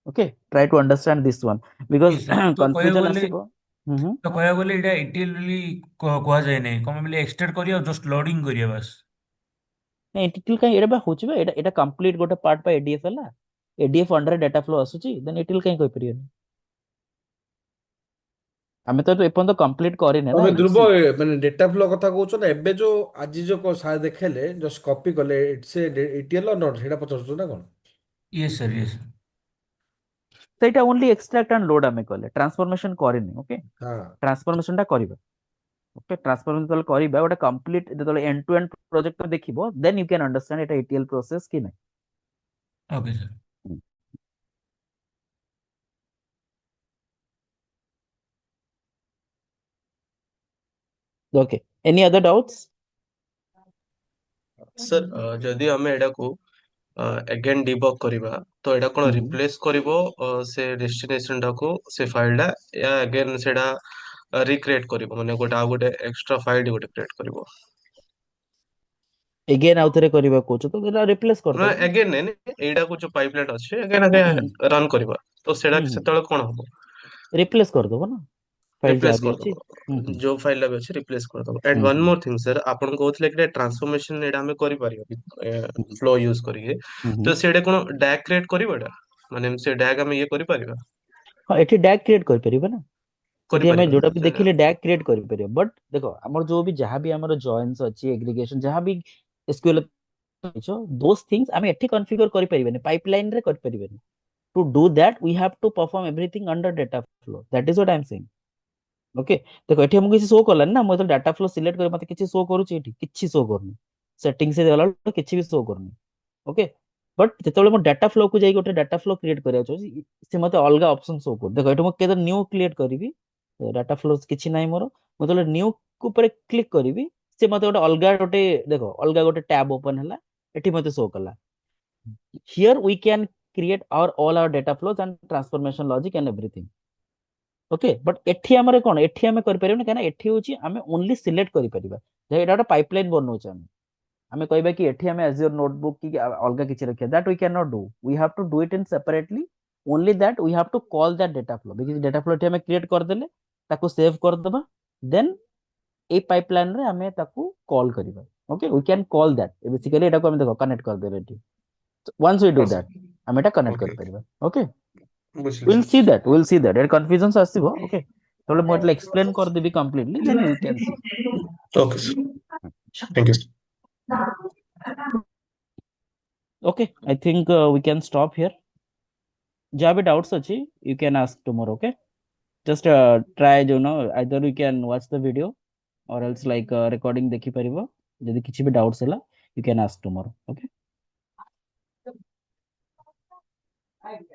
okay try to understand this one because ଇଏ sir ତ କହିବାକୁ confusion ଗଲେ ଆସିବ ହୁଁ ତ କହିବାକୁ ଗଲେ ଏଇଟା ETL ବୋଲି କୁହାଯାଏ ନାହିଁ କଣ ବୋଲି ଏକ୍ସଟ୍ରାକ୍ଟ କରିବା ଜଷ୍ଟ ଲୋଡିଂ କରିବା ବାସ୍ ନାଇଁ ଏଟିଏଲ କାଇଁ ଏଟା ବା ହଉଛି ବା ଏଟା କମ୍ପ୍ଲିଟ ଗୋଟେ ପାର୍ଟ ପା ଏଡିଏଫ ହେଲା ଏଡିଏଫ ଅଣ୍ଡରରେ ଡାଟା ଫ୍ଲୋ ଆସୁଛି ଦେନ୍ ଏଟିଏଲ କାଇଁ କହିପାରିବନି ଆମେ ତ ଏପର୍ଯ୍ୟନ୍ତ କମ୍ପ୍ଲିଟ କରିନେ ନା ତମେ ଧ୍ରୁବ ସି ମାନେ ଡେଟା ଫ୍ଲୋ କଥା କହୁଛ ନା ଏବେ ଯୋଉ ଆଜି ଯୋଉ ସାର୍ ଦେଖେଇଲେ ଜଷ୍ଟ କପି କଲେ ସେ ଇଟିଏଲ ନଟ୍ ସେଇଟା ପଚାରୁଛ ନା କଣ? ଇଏ ସାର୍ ଇଏ ସାର୍ ସେଇଟା ଓନ୍ଲି ଏକ୍ସଟ୍ରାକ୍ଟ ଆଣ୍ଡ ଲୋଡ ଆମେ କଲେ ଟ୍ରାନ୍ସଫର୍ମେସନ କରିନି ଓକେ ହଁ ଟ୍ରାନ୍ସଫର୍ମେସନ ଟା କରିବା ଓକେ ଟ୍ରାନ୍ସଫର୍ମେସନ ଯେତେବେଳେ କରିବା ଗୋଟେ କମ୍ପ୍ଲିଟ ଯେତେବେଳେ ଏଣ୍ଡ ଟୁ ଏଣ୍ଡ ପ୍ରୋଜେକ୍ଟ ଦେଖିବ ଦେନ୍ ୟୁ କ୍ୟାନ୍ ଅଣ୍ଡରଷ୍ଟାଣ୍ଡ ଏଟା ଇଟିଏଲ ପ୍ରୋସେସ କି ଓକେ ସାର୍ ନାହିଁ okay any other doubts sir ଯଦି ଆମେ ଏଟାକୁ ଏଗେନ୍ ଡିବଗ କରିବା ତ ଏଇଟା କଣ ରିପ୍ଲେସ୍ କରିବ ସେ ଡେଷ୍ଟିନେସନ ଟାକୁ ସେ ଫାଇଲ ଟା ୟା ଏଗେନ୍ ସେଇଟା ରିକ୍ରିଏଟ୍ କରିବ ମାନେ ଗୋଟେ ଆଉ ଗୋଟେ ଏକ୍ସଟ୍ରା ଫାଇଲ ଗୋଟେ କ୍ରିଏଟ୍ କରିବ ଏଗେନ୍ ଆଉ ଥରେ କରିବାକୁ କହୁଛ ତ ଏଟା ରିପ୍ଲେସ ନା କରିଦବ ଏଗେନ୍ ନାଇଁ ଏଇଟାକୁ ଯୋଉ ପାଇପଲାଇନ୍ ଅଛି ଏଗେନ୍ ଆଗେ ରନ୍ କରିବା ତ ସେଇଟା ସେତେବେଳେ କଣ ହବ ରିପ୍ଲେସ କରିଦବ ନା ଫାଇଲ ଯାହା ରିପ୍ଲେସ୍ ବି ଅଛି କରିଦବ ଯୋଉ ଫାଇଲ ଟା ବି ଅଛି ରିପ୍ଲେସ୍ କରିଦବ ଆଣ୍ଡ ୱାନ୍ ମୋର ଥିଙ୍ଗ ସାର୍ ଆପଣ କହୁଥିଲେ କି ଟ୍ରାନ୍ସଫର୍ମେସନ ଏଇଟା ଆମେ କରିପାରିବା ଫ୍ଲୋ ୟୁଜ କରିକି ତ ସେଇଟା କଣ ଡ୍ୟାଗ କ୍ରିଏଟ୍ କରିବ ଏଇଟା ମାନେ ସେ ଡ୍ୟାଗ ଆମେ ଇଏ କରିପାରିବା ହଁ ଏଠି ଡ୍ୟାଗ କ୍ରିଏଟ କରିପାରିବା ନା ଏଠି ଆମେ କରିପାରିବା ଯୋଉଟା ବି ସେଇଟା ଦେଖିଲେ ଡ୍ୟାଗ କ୍ରିଏଟ କରିପାରିବା ବଟ୍ ଦେଖ ଆମର ଯୋଉ ବି ଯାହା ବି ଆମର ଜଏନ୍ସ ଅଛି ଏଗ୍ରିଗେସନ ଯାହା ବି ଏସକ୍ୟୁଏଲ ଦୋଜ ଥିଙ୍ଗସ ଆମେ ଏଠି କନଫିଗର କରିପାରିବାନି ପାଇପଲାଇନ ରେ କରିପାରିବାନି to do that we have to perform everything under data flow that is what I am saying okay ଦେଖ ଏଠି ଆମକୁ କିଛି ଶୋ କଲାନି ନା ମୁଁ ଯେତେବେଳେ ଡାଟା ଫ୍ଲୋ ସିଲେକ୍ଟ କରି ମତେ କିଛି ଶୋ କରୁଛି ଏଠି କିଛି ଶୋ କରୁନି ସେଟିଂସ ଗଲା ବେଳକୁ କିଛି ବି ଶୋ କରୁନି ଓକେ ବଟ୍ ଯେତେବେଳେ ମୁଁ ଡାଟା ଫ୍ଲୋ କୁ ଯାଇକି ଗୋଟେ ଡାଟା ଫ୍ଲୋ କ୍ରିଏଟ କରିବାକୁ ଚାହୁଁଛି ସେ ମତେ ଅଲଗା ଅପସନ ଶୋ କରୁ ଦେଖ ଏଠି ମୁଁ କେତେ ନ୍ୟୁ କ୍ରିଏଟ କରିବି ଡାଟା ଫ୍ଲୋ କିଛି ନାହିଁ ମୋର ମୁଁ ଯେତେବେଳେ ନ୍ୟୁ ଉପରେ କ୍ଲିକ କରିବି ସେ ମତେ ଗୋଟେ ଅଲଗା ଗୋଟେ ଦେଖ ଅଲଗା ଗୋଟେ ଟ୍ୟାବ ଓପନ ହେଲା ଏଠି ମତେ ଶୋ କଲା here we can create our all our data flows and transformation logic and everything okay but एठी हमरे कोन एठी हमें कर परिबो ना एठी होची हमें ओनली सिलेक्ट करि परिबा जे एटा पाइपलाइन बनौछ हमें कहबा कि एठी हमें एज योर नोटबुक की अलगा किछि रखिया that we can not do we have to do it in separately only that we have to call that data flow because data flow एठी हमें क्रिएट कर देले ताको सेव कर दबा देन ए पाइपलाइन रे हमें ताको कॉल करिबा okay we can call that basically एटा को हमें देखो कनेक्ट कर देबे एठी once we do that हमें एटा कनेक्ट ओके कर परिबा ओके ବୁଝିଲି we'll see that एटा कन्फ्यूजन आसीबो ओके तोले मो एटला एक्सप्लेन कर देबी completely then we can see okay sir thank you okay I think we can stop here जहाँ भी doubts अच्छी you can ask tomorrow okay just try you know either you can watch the video or else like recording देखी परिबो यदि किसी भी doubts ହେଲା you can ask tomorrow okay